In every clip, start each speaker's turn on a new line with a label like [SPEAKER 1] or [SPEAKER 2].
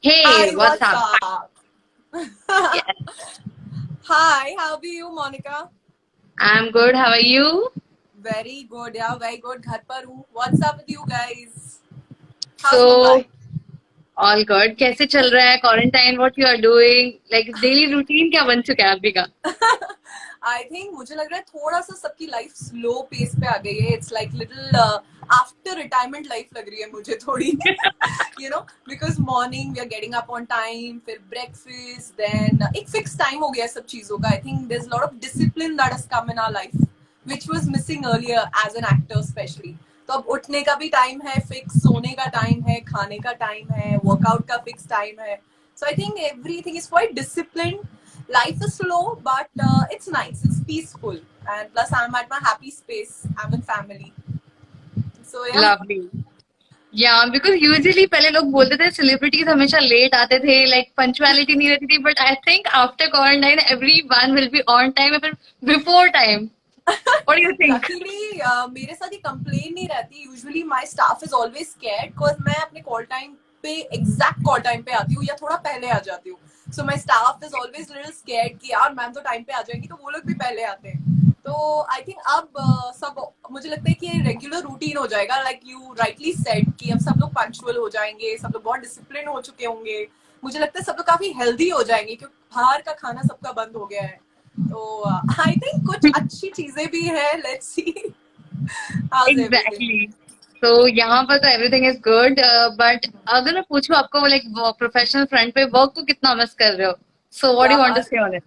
[SPEAKER 1] Hey,
[SPEAKER 2] Hi,
[SPEAKER 1] what's
[SPEAKER 2] what's
[SPEAKER 1] up?
[SPEAKER 2] up?
[SPEAKER 1] Yes,
[SPEAKER 2] Hi, how are you, Monica?
[SPEAKER 1] I'm good. How are you?
[SPEAKER 2] Very good, yeah, very good. घर पर हूँ. What's up with you guys? How's
[SPEAKER 1] So,
[SPEAKER 2] Mumbai?
[SPEAKER 1] all good. कैसे चल रहा है quarantine? What you are doing? Like daily routine क्या बन चुका है अभी का?
[SPEAKER 2] आई थिंक मुझे लग रहा है थोड़ा सा सबकी लाइफ स्लो पेस पे आ गई है. It's like little after retirement life लग रही है मुझे थोड़ी. You know because morning we are getting up on time, फिर ब्रेकफास्ट, देन एक फिक्स टाइम हो गया है सब चीजों का. I think there is lot of discipline that has come in our life which was missing earlier as an actor specially. तो अब उठने का भी टाइम है फिक्स, सोने का टाइम है, खाने का टाइम है, वर्कआउट का फिक्स टाइम है. So I think everything is quite disciplined. Life is slow, but it's nice. It's peaceful, and plus I'm at my happy space. I'm with family. So yeah.
[SPEAKER 1] Lovely. Yeah, because usually पहले लोग बोलते थे celebrities हमेशा late आते थे, like punctuality नहीं रहती थी. But I think after quarantine, everyone will be on time or before time. What do you think?
[SPEAKER 2] Luckily मेरे साथ ये कंप्लेन नहीं रहती. Usually my staff is always scared because मैं अपने कॉल टाइम पे एग्जैक्ट कॉल टाइम पे आती हूँ या थोड़ा पहले आ जाती हूँ. So my staff is always little scared कि यार मैम तो टाइम पे आ जाएंगी, तो वो लोग भी पहले आते हैं. तो आई थिंक अब सब मुझे लगता है कि रेगुलर रूटीन हो जाएगा. लाइक यू राइटली सेड कि अब सब लोग पंक्चुअल हो जाएंगे, सब लोग बहुत डिसिप्लिन हो चुके होंगे. मुझे लगता है सब लोग काफी हेल्दी हो जाएंगे क्योंकि बाहर का खाना सबका बंद हो गया है. तो आई थिंक कुछ अच्छी चीजें भी है. Let's see house everything.
[SPEAKER 1] Exactly. तो यहाँ पर तो एवरीथिंग इज गुड बट अगर मैं पूछूं आपको लाइक प्रोफेशनल फ्रंट पे वर्क को कितना मिस कर रहे हो so what you want to
[SPEAKER 2] यार
[SPEAKER 1] से ऑन इट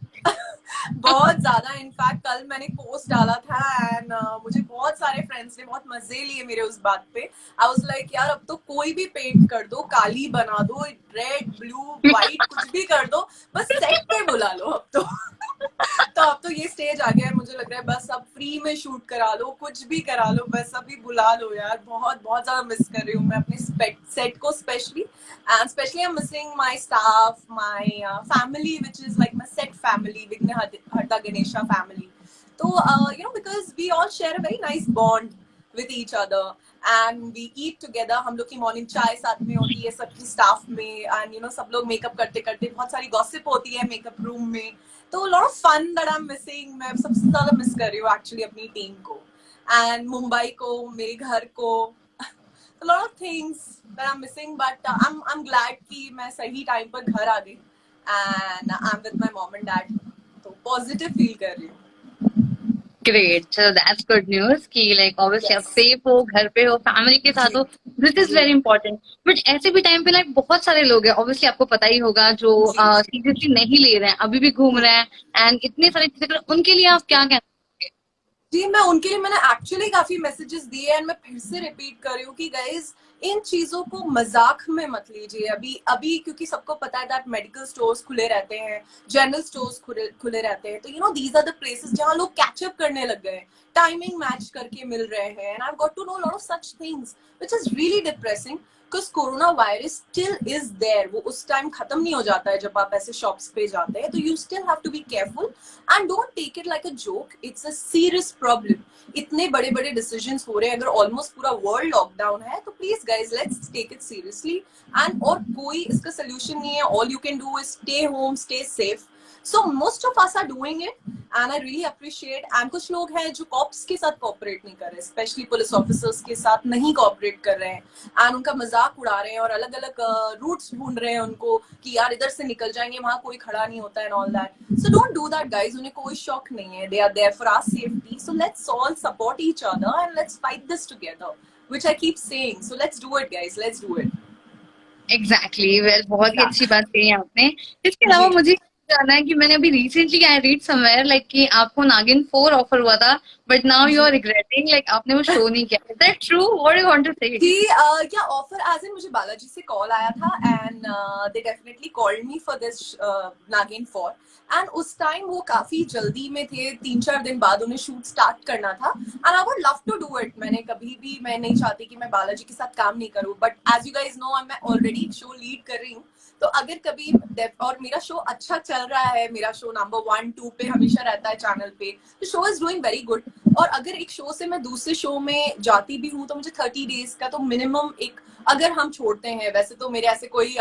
[SPEAKER 2] बहुत ज्यादा. इनफैक्ट कल मैंने पोस्ट डाला था एंड मुझे बहुत सारे फ्रेंड्स ने बहुत मजे लिए मेरे उस बात पे. आई वाज लाइक यार अब तो कोई भी पेंट कर दो, काली बना दो, रेड ब्लू व्हाइट कुछ भी कर दो, बस सेट पे बुला लो अब तो. तो अब तो ये स्टेज आ गया है. मुझे लग रहा है बस अब फ्री में शूट करा लो, कुछ भी करा लो, बस अभी बुला लो यार. बहुत बहुत ज्यादा मिस कर रही हूँ मैं अपने सेट को specially. And especially I'm missing my staff, my family, which is like my set family, Vigna Harda Ganesha family. So, because we all share a very nice bond with each other, and we eat together. हम लोग की morning चाय साथ में होती है सबकी staff में, एंड सब लोग मेकअप करते करते बहुत सारी गॉसिप होती है मेकअप रूम में. तो lot of fun that I am missing. मैं सबसे ज्यादा मिस कर रही हूँ एक्चुअली अपनी टीम को, एंड मुंबई को, मेरे घर को. a lot of things that I'm missing, but I'm glad कि मैं सही टाइम पर घर आ गई and I'm with my mom and dad. तो positive feel कर रही हूँ.
[SPEAKER 1] ग्रेट चलो दैट्स गुड न्यूज कि लाइक ऑब्वियसली आप
[SPEAKER 2] Yes.
[SPEAKER 1] सेफ हो घर पे हो फैमिली के साथ
[SPEAKER 2] जी
[SPEAKER 1] हो दिस इज
[SPEAKER 2] जी
[SPEAKER 1] वेरी इंपॉर्टेंट बट ऐसे भी टाइम पे लाइक बहुत सारे लोग हैं ऑब्वियसली आपको पता ही होगा जो
[SPEAKER 2] जी जी
[SPEAKER 1] सीरियसली नहीं ले रहे हैं अभी भी घूम रहे हैं एंड इतने सारे चीजें उनके लिए आप क्या कहना
[SPEAKER 2] जी. मैं उनके लिए मैंने एक्चुअली काफी मैसेजेस दिए एंड मैं फिर से रिपीट कर रही हूँ कि गाइज इन चीजों को मजाक में मत लीजिए. अभी अभी क्योंकि सबको पता है दैट मेडिकल स्टोर्स खुले रहते हैं, जनरल स्टोर्स खुले रहते हैं. तो दीज आर द प्लेसेस जहाँ लोग कैचअप करने लग गए हैं, टाइमिंग मैच करके मिल रहे हैं. And I got to know lot of such things which is really depressing because corona virus still is there. वो उस टाइम खत्म नहीं हो जाता है जब आप ऐसे शॉप्स पे जाते हैं. तो you still have to be careful and don't take it like a joke. It's a serious problem. इतने बड़े बड़े डिसीजंस हो रहे हैं, अगर ऑलमोस्ट पूरा वर्ल्ड लॉकडाउन है, तो please guys let's take it seriously. And और कोई इसका सोल्यूशन नहीं है. All you can do is stay home, stay safe. So most of us are doing it and I really appreciate. And कुछ लोग हैं जो कॉप्स के साथ कॉपरेट नहीं कर रहे, स्पेशली पुलिस ऑफिसर्स के साथ नहीं कॉपरेट कर रहे हैं एंड उनका मजाक उड़ा रहे हैं और अलग अलग रूट्स ढूंढ रहे हैं उनको कि यार इधर से निकल जाएंगे, वहां कोई खड़ा नहीं होता है all that. So don't do that guys. उन्हें कोई शौक नहीं है. They are there for our safety. So let's all support each other and let's fight this together, which I keep saying. So let's do it guys, let's do it.
[SPEAKER 1] Exactly well बहुत ही अच्छी बात कही आपने इसके अलावा
[SPEAKER 2] जी.
[SPEAKER 1] मुझे जानना है कि मैंने अभी recently I read somewhere like कि आपको नागिन 4 ऑफर हुआ था बट नाउ यू
[SPEAKER 2] जी
[SPEAKER 1] आर रिग्रेटिंग लाइक आपने वो शो नहीं किया is that true what you want to say
[SPEAKER 2] कि क्या ऑफर एज इन मुझे बालाजी से कॉल आया था and they definitely called me for this नागिन 4. एंड उस टाइम वो काफी जल्दी में थे, 3-4 दिन बाद उन्हें शूट स्टार्ट करना था and I would love to do it. मैंने कभी भी मैं नहीं चाहती कि मैं बालाजी के साथ काम नहीं करूं, but as you guys know मैं ऑलरेडी शो लीड कर रही हूँ. तो अगर कभी और मेरा शो अच्छा चल रहा है, मेरा शो नंबर 1-2 पे हमेशा रहता है चैनल पे, तो show is doing very good. और अगर एक शो से मैं दूसरे शो में जाती भी हूँ तो मुझे 30 डेज का तो मिनिमम एक, अगर हम छोड़ते हैं, वैसे तो मेरे ऐसे कोई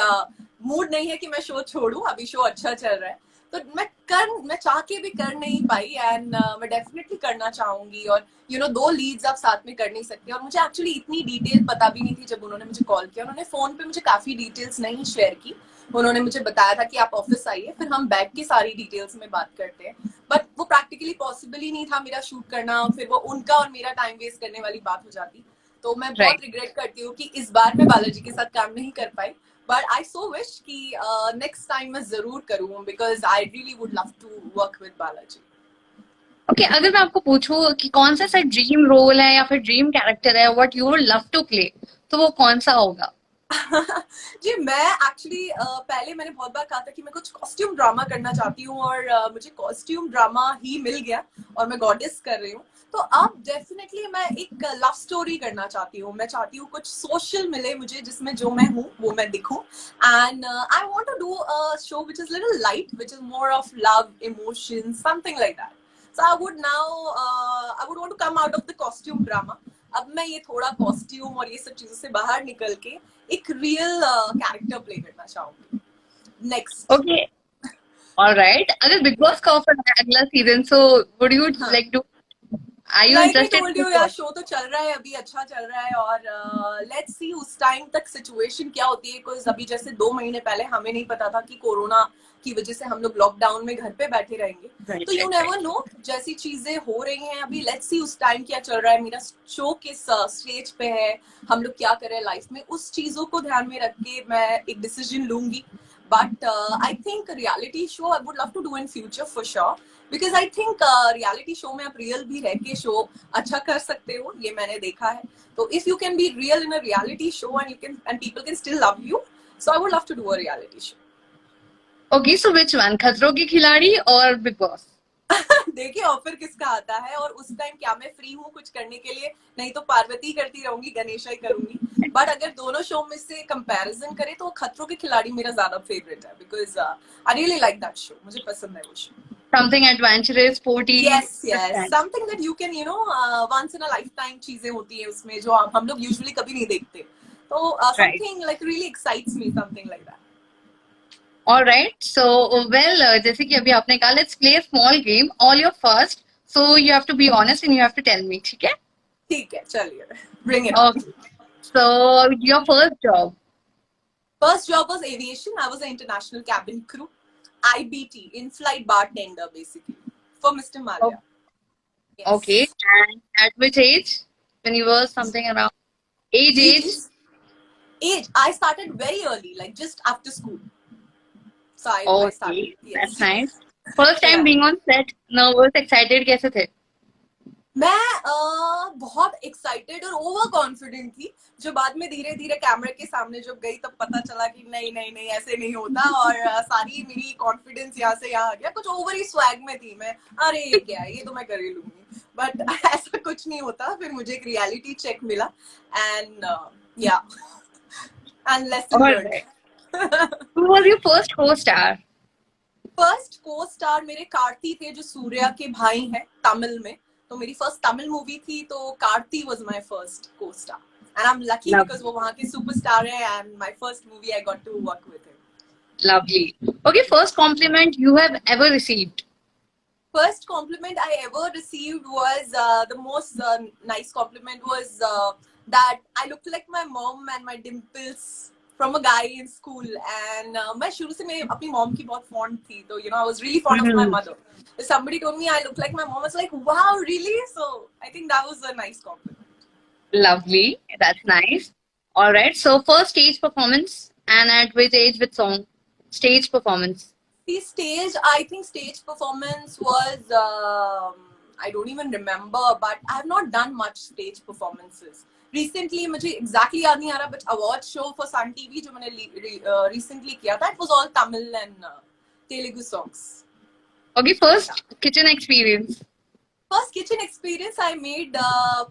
[SPEAKER 2] मूड नहीं है कि मैं शो छोड़ूं, अभी शो अच्छा चल रहा है, तो मैं चाह के भी कर नहीं पाई, एंड मैं डेफिनेटली करना चाहूंगी। और दो लीड्स आप साथ में कर नहीं सकते, और मुझे एक्चुअली इतनी डिटेल पता भी नहीं थी जब उन्होंने मुझे कॉल किया। उन्होंने फोन पे मुझे काफी डिटेल्स नहीं शेयर की, उन्होंने मुझे बताया था कि आप ऑफिस आइए, फिर हम बैठ के सारी डिटेल्स में बात करते हैं, बट वो प्रैक्टिकली पॉसिबल ही नहीं था मेरा शूट करना, फिर वो उनका और मेरा टाइम वेस्ट करने वाली बात हो जाती। तो मैं
[SPEAKER 1] राइट।
[SPEAKER 2] बहुत रिग्रेट करती हूँ कि इस बार मैं बालाजी के साथ काम नहीं कर पाई, बट आई सो विश कि नेक्स्ट टाइम मैं जरूर करूँ, because I really would love to work with Balaji.
[SPEAKER 1] Okay, अगर मैं आपको पूछूं कि कौन सा ड्रीम रोल है या फिर ड्रीम कैरेक्टर है what you would love to play, तो वो कौन सा होगा?
[SPEAKER 2] जी, मैं एक्चुअली पहले मैंने बहुत बार कहा था कि मैं कुछ कॉस्ट्यूम ड्रामा करना चाहती हूँ, और मुझे कॉस्ट्यूम ड्रामा ही मिल गया और मैं गॉडेस कर रही हूँ। तो अब डेफिनेटली मैं एक लव स्टोरी करना चाहती हूँ। मैं चाहती हूँ कुछ सोशल मिले मुझे, जिसमें जो मैं हूँ वो मैं दिखूं, and I want to do a show which is little light, which is more of love, emotion, something like that. So I would want to come out of the costume drama. अब मैं ये थोड़ा costume और ये सब चीजों से बाहर निकल के एक रियल कैरेक्टर प्ले करना चाहूंगी नेक्स्ट।
[SPEAKER 1] Okay, alright. अगर बिग बॉस का ऑफर है अगला सीजन, सो वुड यू
[SPEAKER 2] हाँ,
[SPEAKER 1] like to, are you
[SPEAKER 2] like I
[SPEAKER 1] interested
[SPEAKER 2] told
[SPEAKER 1] to
[SPEAKER 2] you यार, शो तो चल रहा है, अभी अच्छा चल रहा है, और लेट्स सी उस टाइम तक सिचुएशन क्या होती है। बिकॉज अभी जैसे 2 महीने पहले हमें नहीं पता था कि कोरोना की वजह से हम लोग लॉकडाउन में घर पे बैठे रहेंगे, तो यू नेवर नो, जैसी चीजें हो रही हैं अभी, लेट्स सी उस टाइम क्या चल रहा है, मेरा शो किस स्टेज पे है, हम लोग क्या कर रहे हैं लाइफ में, उस चीजों को ध्यान में रख के मैं एक डिसीजन लूंगी। But I think reality show I would love to do in future for sure, because I think reality show में आप रियल भी रह के शो अच्छा कर सकते हो, ये मैंने देखा है। तो if you can be real in a reality show and you can and people can still love you, so I would love to do a reality show.
[SPEAKER 1] Okay, so which one, Khatron Ke खिलाड़ी और big boss?
[SPEAKER 2] देखिए offer किसका आता है, और उस time क्या मैं फ्री हूँ कुछ करने के लिए, नहीं तो पार्वती करती रहूंगी, गणेशा ही करूंगी। बट अगर दोनों शो में से कंपैरिजन करें तो खतरों के खिलाड़ी मेरा ज्यादा फेवरेट है, because I really like that show, मुझे पसंद है वो show.
[SPEAKER 1] Something adventurous, sporty?
[SPEAKER 2] Yes yes, something that you can once in a life time चीजें होती है उसमें जो हम लोग यूजुअली कभी नहीं देखते, तो
[SPEAKER 1] right.
[SPEAKER 2] Something like really excites me, something like that.
[SPEAKER 1] Alright, so well, जैसे कि अभी आपने कहा, let's play a small game, all your first, so you have to be honest and you have to tell me, ठीक है?
[SPEAKER 2] ठीक है, चलिए, bring it on.
[SPEAKER 1] Okay, so your first job?
[SPEAKER 2] First job was aviation. I was an international cabin crew, IBT, in-flight bartender, basically, for Mr. Malia.
[SPEAKER 1] Okay,
[SPEAKER 2] Yes.
[SPEAKER 1] and at which age? When you were something around age?
[SPEAKER 2] Age, age. I started very early, like just after school. So I started.
[SPEAKER 1] Okay, that's
[SPEAKER 2] Yes.
[SPEAKER 1] nice. First time
[SPEAKER 2] Yeah.
[SPEAKER 1] being on set, nervous, excited कैसे थे?
[SPEAKER 2] मैं बहुत excited और over confident थी, जो बाद में धीरे धीरे कैमरे के सामने जब गई तब पता चला कि नहीं नहीं नहीं ऐसे नहीं होता, और सारी मेरी कॉन्फिडेंस यहाँ से यहाँ आ गया, कुछ ओवर ही स्वैग में थी मैं, अरे ये क्या है, ये तो मैं कर ही लूंगी, बट ऐसा कुछ नहीं होता। फिर मुझे एक रियलिटी चेक मिला, एंड या, and lesson
[SPEAKER 1] Alright.
[SPEAKER 2] Learned.
[SPEAKER 1] Who was your first co-star?
[SPEAKER 2] First को स्टार मेरे कार्ती थे, जो सूर्या के भाई हैं तमिल में, तो मेरी फर्स्ट तमिल मूवी थी, तो Karthi was my first costar, and I am lucky because वो वहाँ के सुपरस्टार है, and my first movie I got to work with him.
[SPEAKER 1] Lovely. Okay, first compliment you have ever received?
[SPEAKER 2] First compliment I ever received was the most nice compliment was that I looked like my mom and my dimples from a guy in school, and मैं शुरू से मैं अपनी mom की बहुत fond थी, तो I was really fond of my mother. If somebody told me I look like my mom, I was like, wow, really? So I think that was a nice compliment.
[SPEAKER 1] Lovely. That's nice. Alright, so first stage performance, and at which age with song? Stage performance.
[SPEAKER 2] The stage, I think stage performance was, I don't even remember, but I have not done much stage performances. Recently, मुझे exactly याद नहीं आ रहा, but award show for Sun TV जो मैंने recently किया था, it was all Tamil and Telugu songs.
[SPEAKER 1] Okay, first kitchen experience.
[SPEAKER 2] First kitchen experience, I made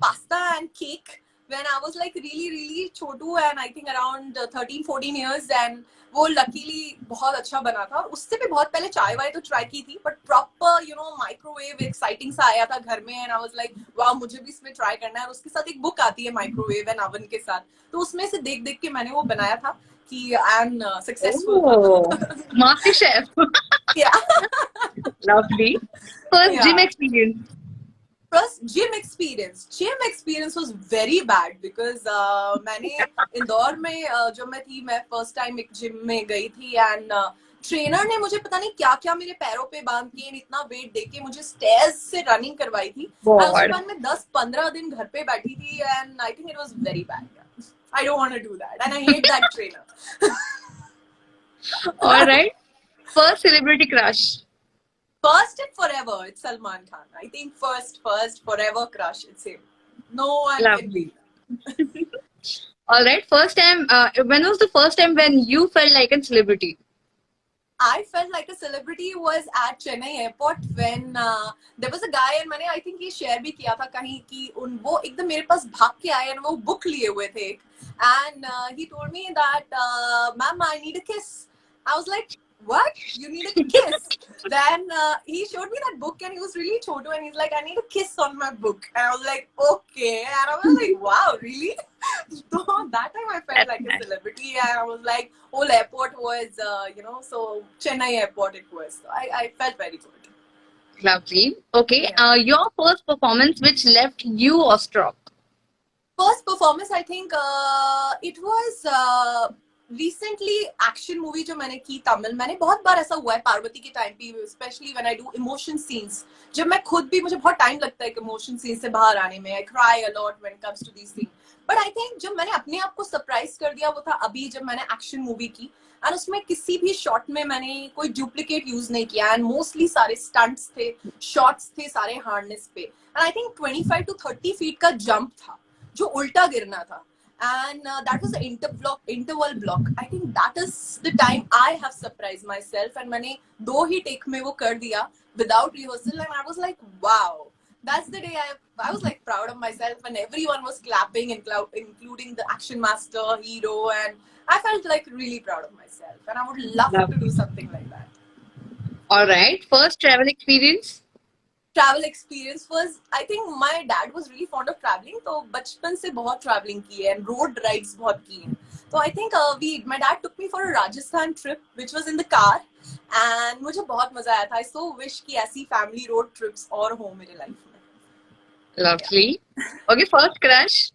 [SPEAKER 2] pasta and cake when I was like really really Chhotu, and I think around 13-14 years, and वो luckily बहुत अच्छा बना था। और उससे भी बहुत पहले चाय वाय तो ट्राई की थी, but proper माइक्रोवेव एक्साइटिंग सा आया था घर में, and I was like वाह, मुझे भी इसमें ट्राई करना है। और उसके साथ एक बुक आती है माइक्रोवेव एंड ओवन के साथ, तो उसमें से देख देख के मैंने वो बनाया था कि I am successful.
[SPEAKER 1] Oh, Master Chef.
[SPEAKER 2] Yeah.
[SPEAKER 1] Lovely. First gym
[SPEAKER 2] Yeah.
[SPEAKER 1] experience.
[SPEAKER 2] Plus gym experience was very bad because मैंने इंदौर में जब मैं थी, मैं फर्स्ट टाइम एक जिम में गई थी एंड ट्रेनर ने मुझे पता नहीं क्या क्या मेरे पैरों पे बांध के इतना वेट देके मुझे स्टेयर्स से रनिंग करवाई थी. और उसके
[SPEAKER 1] God.
[SPEAKER 2] बाद मैं 10-15 दिन घर पे बैठी थी and I think it was very bad. I don't want to do that and I hate that trainer.
[SPEAKER 1] All right. First celebrity crush.
[SPEAKER 2] First and forever, it's Salman Khan. I think first, forever crush. It's him. No one can
[SPEAKER 1] Lovely.
[SPEAKER 2] beat.
[SPEAKER 1] All right. First time. When was the first time when you felt like a celebrity?
[SPEAKER 2] I felt like a celebrity was at Chennai airport when there was a guy and मैंने I think ये share भी किया था कहीं कि वो एकदम मेरे पास भाग के आए and वो book लिए हुए थे and he told me that ma'am I need a kiss. I was like what? You need a kiss? Then he showed me that book and he was really chotu and he's like I need a kiss on my book and I was like okay and I was like wow really? So that time I felt like a celebrity and I was like whole airport was so Chennai airport it was. So I felt very good.
[SPEAKER 1] Lovely. Okay.
[SPEAKER 2] Yeah.
[SPEAKER 1] Your first performance which left you awestruck.
[SPEAKER 2] First performance I think it was recently action movie जो मैंने की तमिल. मैंने बहुत बार ऐसा हुआ है पार्वती के time पे especially when I do emotion scenes. जब मैं खुद भी मुझे बहुत टाइम लगता है इमोशन सीन से बाहर आने में. I cry a lot when it comes to these things. But I think जब मैंने अपने आप को सरप्राइज कर दिया वो था अभी जब मैंने एक्शन मूवी की एंड उसमें किसी भी शॉट में मैंने कोई डुप्लीकेट यूज नहीं किया एंड मोस्टली सारे स्टंट्स थे, शॉट्स थे सारे हार्नेस पे and I think 25 to 30 feet का जंप था जो उल्टा गिरना था and that was the interval block. I think that is the time I have surprised myself and मैंने 2 ही टेक में वो कर दिया without rehearsal and I was like wow, that's the day I was like proud of myself and everyone was clapping including the action master, hero, and I felt like really proud of myself and I would love to do something like that.
[SPEAKER 1] All right. First travel experience.
[SPEAKER 2] Travel experience was I think my dad was really fond of traveling तो बचपन से बहुत traveling की है and road rides बहुत की हैं. So I think my dad took me for a Rajasthan trip which was in the car and मुझे बहुत मजा आया था. I so wish कि ऐसी family road trips और हो मेरे life में.
[SPEAKER 1] Lovely. Okay. First crush.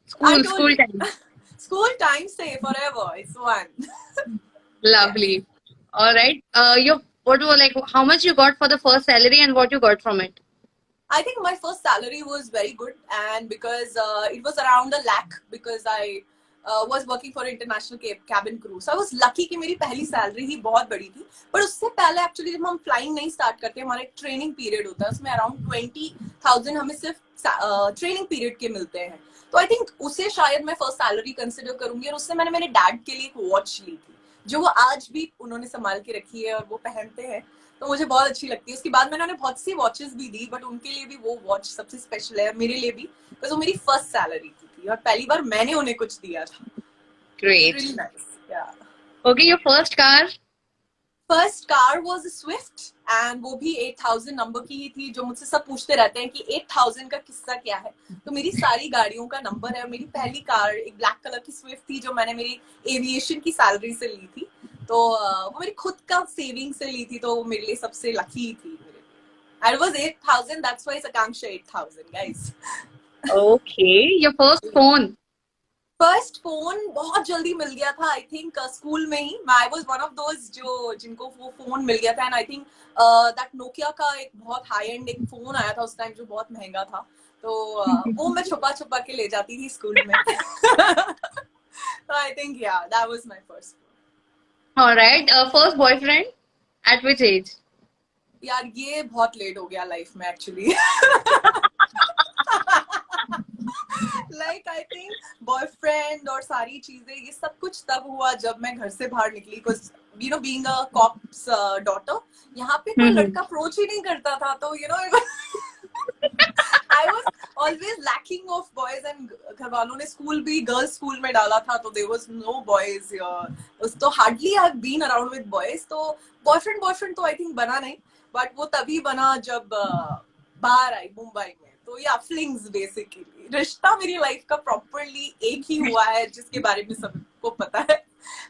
[SPEAKER 1] School time.
[SPEAKER 2] School time say forever. It's one.
[SPEAKER 1] Lovely. All right. What were like? How much you got for the first salary and what you got from it?
[SPEAKER 2] I think my first salary was very good and because it was around 1 lakh because I was working for international cabin crew. So I was lucky कि मेरी पहली salary ही बहुत बड़ी थी. पर उससे पहले actually जब हम फ्लाइंग नहीं स्टार्ट करते हमारा एक ट्रेनिंग पीरियड होता है उसमें अराउंड 20,000 हमें सिर्फ ट्रेनिंग पीरियड के मिलते हैं. तो आई थिंक उसे शायद मैं फर्स्ट सैलरी कंसिडर करूंगी और उससे मैंने मेरे डैड के लिए एक वॉच ली थी जो वो आज भी उन्होंने संभाल के रखी है और वो पहनते हैं तो मुझे बहुत अच्छी लगती है. उसके बाद मैंने उन्हें बहुत सी वॉचेस भी दी बट उनके लिए भी वो वॉच सबसे स्पेशल है, मेरे लिए भी बिकॉज वो मेरी फर्स्ट सैलरी की थी और पहली बार मैंने उन्हें कुछ दिया था.
[SPEAKER 1] Great.
[SPEAKER 2] Really nice. Yeah.
[SPEAKER 1] Okay, your first car.
[SPEAKER 2] First car was a Swift and वो भी 8,000 नंबर की ही थी. जो मुझसे सब पूछते रहते हैं कि 8,000 का किस्सा क्या है तो मेरी सारी गाड़ियों का नंबर है. मेरी पहली कार एक ब्लैक कलर की स्विफ्ट थी जो मैंने मेरी एविएशन की सैलरी से ली थी तो वो मेरी खुद का सेविंग से ली थी तो वो मेरे लिए सबसे लकी थी मेरे लिए. And it was 8,000. That's why it's Akanksha 8,000 guys.
[SPEAKER 1] Okay, your first phone.
[SPEAKER 2] First phone बहुत जल्दी मिल गया था. आई थिंक स्कूल में ही I was one of those जिनको वो फोन मिल गया था and I think that Nokia का एक बहुत हाई एंड एक फोन आया था उस टाइम जो बहुत महंगा था तो वो मैं छुपा छुपा के ले जाती थी स्कूल में. So I think yeah, that was my first phone.
[SPEAKER 1] All right. First boyfriend. At which age?
[SPEAKER 2] यार ये बहुत लेट हो गया लाइफ में actually. Like I think boyfriend और सारी चीजें ये सब कुछ तब हुआ जब मैं घर से बाहर निकली because you know being a cops daughter यहाँ पे कोई लड़का अप्रोच ही नहीं करता था तो you know I was always lacking of boys and घर वालों ने स्कूल भी गर्ल्स स्कूल में डाला था तो देयर वाज नो बॉयज तो hardly I have been around with boys. तो बॉयफ्रेंड तो आई थिंक बना नहीं बट वो तभी बना जब बाहर आई मुंबई में. तो या फ्लिंग्स बेसिकली रिश्ता मेरी लाइफ का प्रॉपरली एक ही हुआ है जिसके बारे में सबको सबको पता है,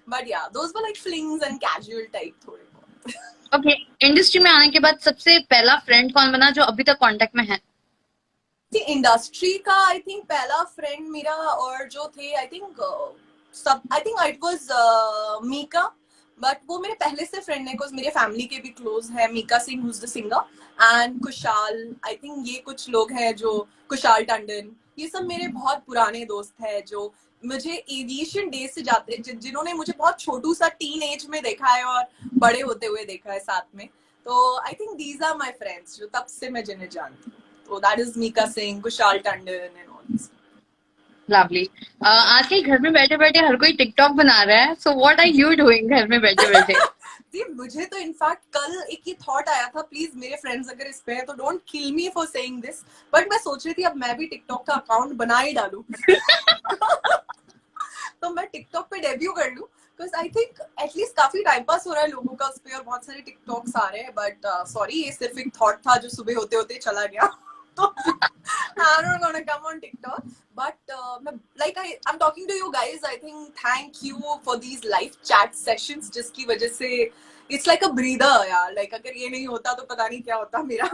[SPEAKER 2] but yeah those were like flings and casual type थोड़े बहुत।
[SPEAKER 1] ओके, इंडस्ट्री में आने के बाद सबसे पहला फ्रेंड कौन बना जो अभी तक कांटेक्ट में है?
[SPEAKER 2] इंडस्ट्री का आई थिंक पहला फ्रेंड मेरा और जो थे I think it was Mika, but वो मेरे पहले से फ्रेंड है बिकॉज मेरे फैमिली के भी क्लोज है। Mika Singh who is the singer and Kushal, I think ये कुछ लोग हैं जो, कुशाल टंडन, ये सब मेरे बहुत पुराने दोस्त हैं जो मुझे एविएशन डे से जाते, जिन्होंने मुझे बहुत छोटू सा टीन एज में देखा है और बड़े होते हुए देखा है साथ में। तो I think these are my friends जो तब से मैं जिन्हें जानती हूँ। तो that is Mika Singh, Kushal Tandon and all this.
[SPEAKER 1] Lovely. आजकल घर में बैठे बैठे हर कोई टिकटॉक बना रहा है, so what are you doing घर में बैठे बैठे?
[SPEAKER 2] जी मुझे तो इनफैक्ट कल एक ये थॉट आया था, प्लीज मेरे फ्रेंड्स अगर इस पे हैं तो don't kill me for saying this, but मैं सोच रही थी अब मैं भी टिकटॉक का अकाउंट बना ही डालूं। तो मैं टिकटॉक पे डेब्यू कर लूं, बिकॉज आई थिंक एटलीस्ट काफी टाइम पास हो रहा है लोगों का उस पे और बहुत सारे टिकटॉक्स आ रहे हैं। बट सॉरी, ये सिर्फ एक थॉट था जो सुबह होते होते चला गया। तो I'm not gonna come on TikTok, but I'm talking to you guys. I think thank you for these live chat sessions, जिसकी वजह से it's like a breather यार। Like अगर ये नहीं होता तो पता नहीं क्या होता मेरा।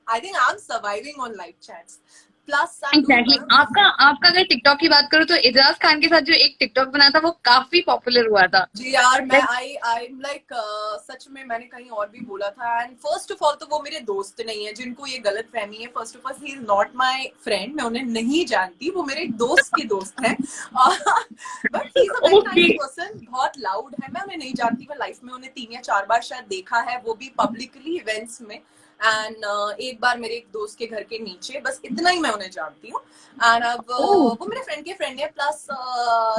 [SPEAKER 2] I think I'm surviving on live chats. Plus I'm doing
[SPEAKER 1] exactly आपका अगर टिकटॉक की बात करूँ तो एजाज खान के साथ जो एक टिकटॉक बना था वो काफी पॉपुलर हुआ था।
[SPEAKER 2] जी यार, मैं आई एम लाइक सच में मैंने कहीं और भी बोला था। एंड फर्स्ट ऑफ ऑल तो वो मेरे दोस्त नहीं है, जिनको ये गलत फहमी है। First of all he is not my friend, मैं उन्हें नहीं जानती, वो मेरे दोस्त के दोस्त हैं। But he is a very nice person, बहुत लाउड है। मैं उन्हें नहीं जानती, मैं लाइफ में उन्हें 3 या 4 बार शायद देखा है, वो भी पब्लिकली इवेंट्स में। एंड एक बार मेरे एक दोस्त के घर के नीचे, बस इतना ही मैं उन्हें जानती हूँ। एंड अब वो मेरे फ्रेंड के फ्रेंड है। प्लस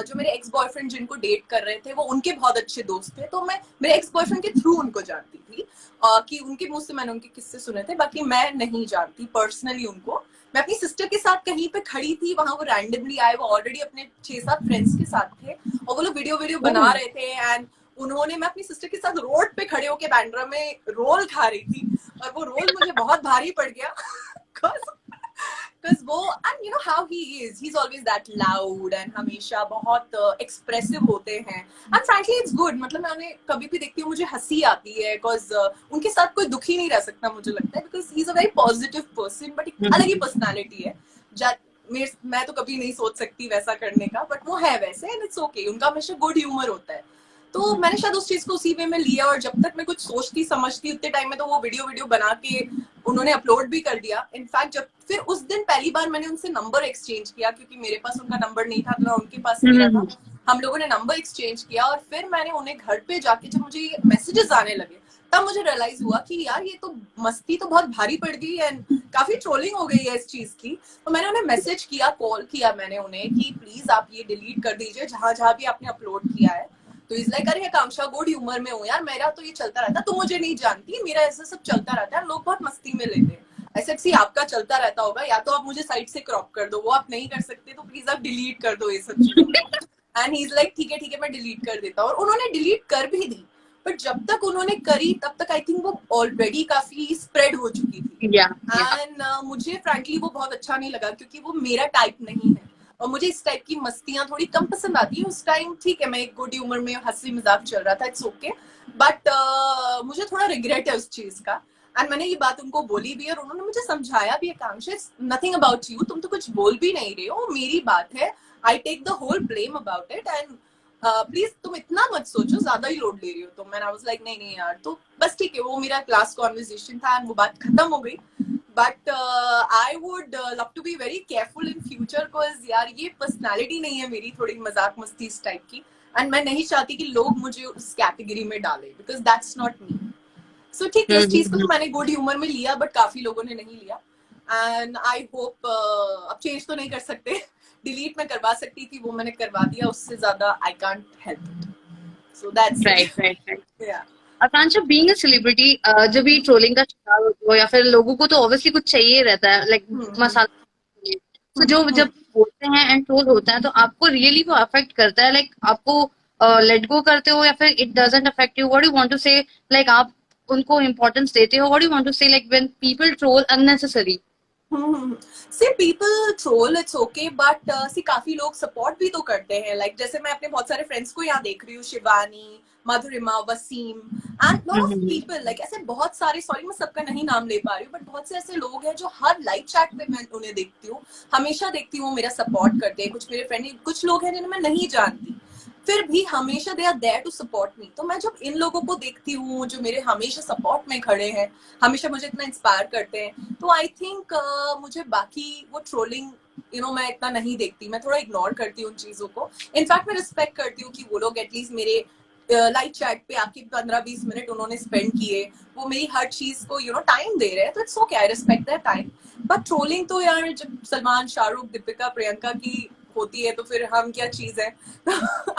[SPEAKER 2] जो मेरे एक्स बॉयफ्रेंड जिनको डेट कर रहे थे वो उनके बहुत अच्छे दोस्त थे, तो मैं मेरे एक्स बॉयफ्रेंड के थ्रू उनको जानती थी कि उनके मुंह से मैंने उनके किस्से सुने थे। बाकी मैं नहीं जानती पर्सनली उनको। मैं अपनी सिस्टर के साथ कहीं पे खड़ी थी, वहां वो रैंडमली आए, वो ऑलरेडी अपने 6-7 फ्रेंड्स के साथ थे और वो लोग वीडियो बना रहे थे। एंड उन्होंने, मैं अपनी सिस्टर के साथ रोड पे खड़े होके बैंड्रा में रोल खा रही थी और वो रोल मुझे बहुत भारी पड़ गया। Because वो, and you know how he is, he's always that loud and हमेशा बहुत expressive होते हैं। And frankly it's good, मतलब मैं उन्हें कभी भी देखती हूँ मुझे हंसी आती है, because उनके साथ कोई दुखी नहीं रह सकता मुझे लगता है, because he's a very positive person, but एक अलग ही personality है। मैं तो कभी नहीं सोच सकती वैसा करने का, बट वो है वैसे, and it's okay, उनका हमेशा गुड ह्यूमर होता है। तो मैंने शायद उस चीज को उसी वे में लिया, और जब तक मैं कुछ सोचती समझती उतने टाइम में तो वो वीडियो बना के उन्होंने अपलोड भी कर दिया। इनफैक्ट जब फिर उस दिन पहली बार मैंने उनसे नंबर एक्सचेंज किया, क्योंकि मेरे पास उनका नंबर नहीं था तो उनके पास मेरा था, हम लोगों ने नंबर एक्सचेंज किया। और फिर मैंने उन्हें घर पे जाके जब मुझे ये मैसेजेस आने लगे, तब मुझे रियलाइज हुआ कि यार ये तो मस्ती तो बहुत भारी पड़ गई है, काफी ट्रोलिंग हो गई है इस चीज की। तो मैंने उन्हें मैसेज किया, कॉल किया मैंने उन्हें कि प्लीज आप ये डिलीट कर दीजिए जहां जहां भी आपने अपलोड किया है। तो इज लाइक, अरे आकांक्षा गुड ह्यूमर में हूँ यार, मेरा तो ये चलता रहता है, तुम मुझे नहीं जानती, मेरा ऐसा सब चलता रहता है, लोग बहुत मस्ती में लेते हैं। ऐसे सी आपका चलता रहता होगा, या तो आप मुझे साइड से क्रॉप कर दो, वो आप नहीं कर सकते तो प्लीज आप डिलीट कर दो ये सब चीजें। एंड ही इज लाइक ठीक है मैं डिलीट कर देता हूँ, और उन्होंने डिलीट कर भी दी। बट जब तक उन्होंने करी तब तक आई थिंक वो ऑलरेडी काफी स्प्रेड हो चुकी थी। एंड मुझे फ्रैंकली वो बहुत अच्छा नहीं लगा, क्योंकि वो मेरा टाइप नहीं है और मुझे इस टाइप की मस्तियां थोड़ी कम पसंद आती है। उस टाइम ठीक है, मैं एक गुड ह्यूमर में हंसी मजाक चल रहा था, इट्स ओके, बट मुझे थोड़ा रिग्रेट है उस चीज का। एंड मैंने ये बात उनको बोली भी, और उन्होंने मुझे समझाया भी, आकांक्षा इट्स नथिंग अबाउट यू, तुम तो कुछ बोल भी नहीं रहे हो, मेरी बात है, I take the whole blame about it, and please तुम इतना मत सोचो, ज्यादा ही लोड ले रही हो तुम। आई वाज लाइक नहीं यार, तो बस ठीक है, वो मेरा क्लास कॉन्वर्सेशन था एंड वो बात खत्म हो गई। But I would love to be very careful in future, because यार ये पर्सनैलिटी नहीं है मेरी, थोड़ी मजाक मस्ती इस टाइप की, एंड मैं नहीं चाहती कि लोग मुझे उस कैटेगरी में डालें, बिकॉज दैट्स नॉट मी। सो ठीक है, उस चीज को तो मैंने गुड ह्यूमर में लिया, बट काफी लोगों ने नहीं लिया। एंड आई होप, अब चेंज तो नहीं कर सकते, डिलीट मैं करवा सकती थी, वो मैंने करवा दिया, उससे ज्यादा I can't help it. So that's
[SPEAKER 1] right.
[SPEAKER 2] या
[SPEAKER 1] आकांक्षा, बीइंग अ सेलिब्रिटी, जब भी ट्रोलिंग का शिकार होते हो या फिर लोगों को तो ऑब्वियसली कुछ चाहिए रहता है, लाइक मसाला, तो जो जब बोलते हैं एंड ट्रोल होता है तो आपको रियली वो अफेक्ट करता है, लाइक आपको लेट गो करते हो या फिर it doesn't affect you? What do you want to say, like आप उनको इम्पोर्टेंस देते हो? What do you want to say like when people troll unnecessary?
[SPEAKER 2] See people troll, it's okay, but see काफी लोग सपोर्ट भी तो करते हैं. लाइक जैसे मैं अपने बहुत सारे फ्रेंड्स को यहाँ देख रही हूँ, Shivani, Madhurima, Wasim and lot of people, like ऐसे बहुत सारे, सॉरी मैं सबका नहीं नाम ले पा रही हूँ, बट बहुत से ऐसे लोग हैं जो हर लाइव चैट पे मैं उन्हें देखती हूँ, हमेशा देखती हूँ, मेरा सपोर्ट करते हैं. कुछ मेरे फ्रेंड, कुछ लोग हैं जिन्हें मैं नहीं जानती, फिर भी हमेशा they are there to support me. तो मैं जब इन लोगों को देखती हूँ जो मेरे हमेशा सपोर्ट में खड़े हैं, हमेशा मुझे इतना इंस्पायर करते हैं, तो आई थिंक मुझे बाकी वो ट्रोलिंग मैं इतना नहीं देखती, मैं थोड़ा इग्नोर करती हूँ उन चीजों को. इनफैक्ट मैं रिस्पेक्ट करती हूँ कि वो लोग एटलीस्ट मेरे लाइव चैट पे आपके 15-20 मिनट उन्होंने स्पेंड किए, वो मेरी हर चीज को टाइम दे रहे हैं, तो it's okay, I respect that time. But trolling तो यार जब सलमान, शाहरुख, दीपिका, प्रियंका की होती है तो फिर हम क्या चीज है.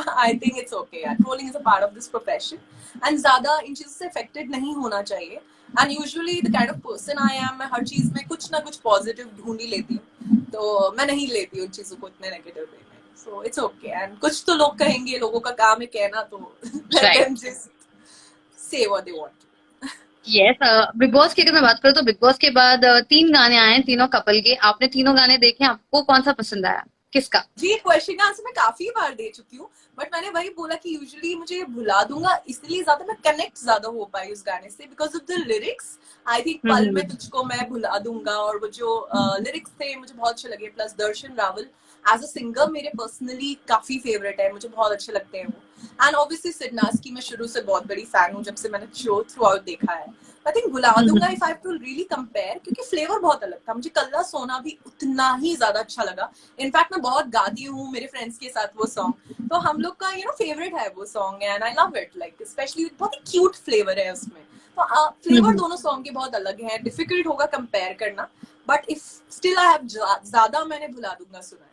[SPEAKER 2] आई थिंक इट्स ओके यार, trolling is a part of this profession and ज्यादा इन चीजों से अफेक्टेड नहीं होना चाहिए. And usually the kind of person I am, मैं हर चीज में कुछ ना कुछ पॉजिटिव ढूंढ ही लेती हूँ, तो मैं नहीं लेती उन चीजों को इतने नेगेटिव वे में. So it's okay. एंड कुछ तो लोग कहेंगे, लोगों का काम है कहना, तो let them just say what they want.
[SPEAKER 1] Yes, big boss की अगर मैं बात करूँ तो बिग बॉस के बाद 3 गाने आए हैं, तीनों कपल के. आपने तीनों गाने देखे, आपको कौन सा पसंद आया, किसका?
[SPEAKER 2] जी, क्वेश्चन का आंसर मैं काफी बार दे चुकी हूँ, बट मैंने वही बोला कि यूजुअली मुझे भुला दूंगा, इसलिए ज्यादा मैं कनेक्ट ज्यादा हो पाई उस गाने से because of the lyrics. I think पल में तुझको मैं भुला दूंगा, और वो जो लिरिक्स थे मुझे बहुत अच्छे लगे. Plus Darshan Raval as a singer मेरे पर्सनली काफी फेवरेट है, मुझे बहुत अच्छे लगते हैं वो. एंड ऑब्वियसली सिडनास की मैं शुरू से बहुत बड़ी फैन हूँ, जब से मैंने शो थ्रू आउट देखा है. आई थिंक भुला दूंगा if I have to really compare, क्योंकि फ्लेवर बहुत अलग था. मुझे कल्ला सोना भी उतना ही ज्यादा अच्छा लगा. इनफैक्ट मैं बहुत गाती हूँ मेरे फ्रेंड्स के साथ वो सॉन्ग, तो हम लोग का फेवरेट है वो song, and I love it. Like specially बहुत ही क्यूट फ्लेवर है उसमें. तो फ्लेवर दोनों सॉन्ग के बहुत अलग है, डिफिकल्ट होगा कंपेयर करना, but if still I have ज्यादा मैंने भुला दूंगा सुना है.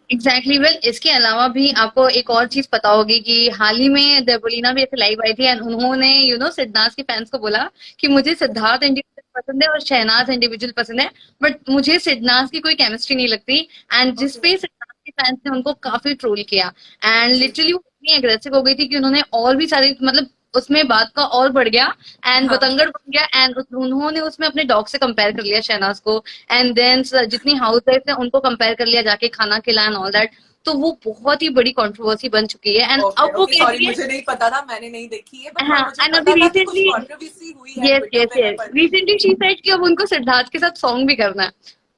[SPEAKER 1] एग्जैक्टली वेल, इसके अलावा भी आपको एक और चीज पता होगी कि हाल ही में देवलीना भी ऐसे लाइव आई थी एंड उन्होंने सिद्धार्थ के फैंस को बोला कि मुझे सिद्धार्थ इंडिविजुअल पसंद है और शहनाज इंडिविजुअल पसंद है, बट मुझे सिद्धार्थ की कोई केमिस्ट्री नहीं लगती. एंड जिसपे सिद्धार्थ के फैंस ने उनको काफी ट्रोल किया एंड लिटरली वो इतनी अग्रेसिव हो गई थी कि उन्होंने और भी सारे, मतलब उसमें बात का और बढ़ गया एंड बतंगड़ बन गया एंड उन्होंने उसमें अपने डॉग से कंपेयर कर लिया शहनाज को. एंड देन जितनी हाउस वाइफ है उनको कंपेयर कर लिया, जाके खाना खिलाया एंड ऑल दैट. तो वो बहुत ही बड़ी कंट्रोवर्सी बन चुकी है एंड अब वो कह
[SPEAKER 2] सॉरी,
[SPEAKER 1] रही है.
[SPEAKER 2] मुझे नहीं पता था, मैंने नहीं देखी है, बट
[SPEAKER 1] हाँ,
[SPEAKER 2] मुझे
[SPEAKER 1] एंड
[SPEAKER 2] पता
[SPEAKER 1] अभी
[SPEAKER 2] था कि कुछ
[SPEAKER 1] रिसेंटली,
[SPEAKER 2] कंट्रोवर्सी हुई है
[SPEAKER 1] यस
[SPEAKER 2] ट्विटर
[SPEAKER 1] यस
[SPEAKER 2] पे, मैं
[SPEAKER 1] यस,
[SPEAKER 2] पढ़ रही
[SPEAKER 1] रिसेंटली शी सेड कि अब उनको सिद्धार्थ के साथ सॉन्ग भी करना है.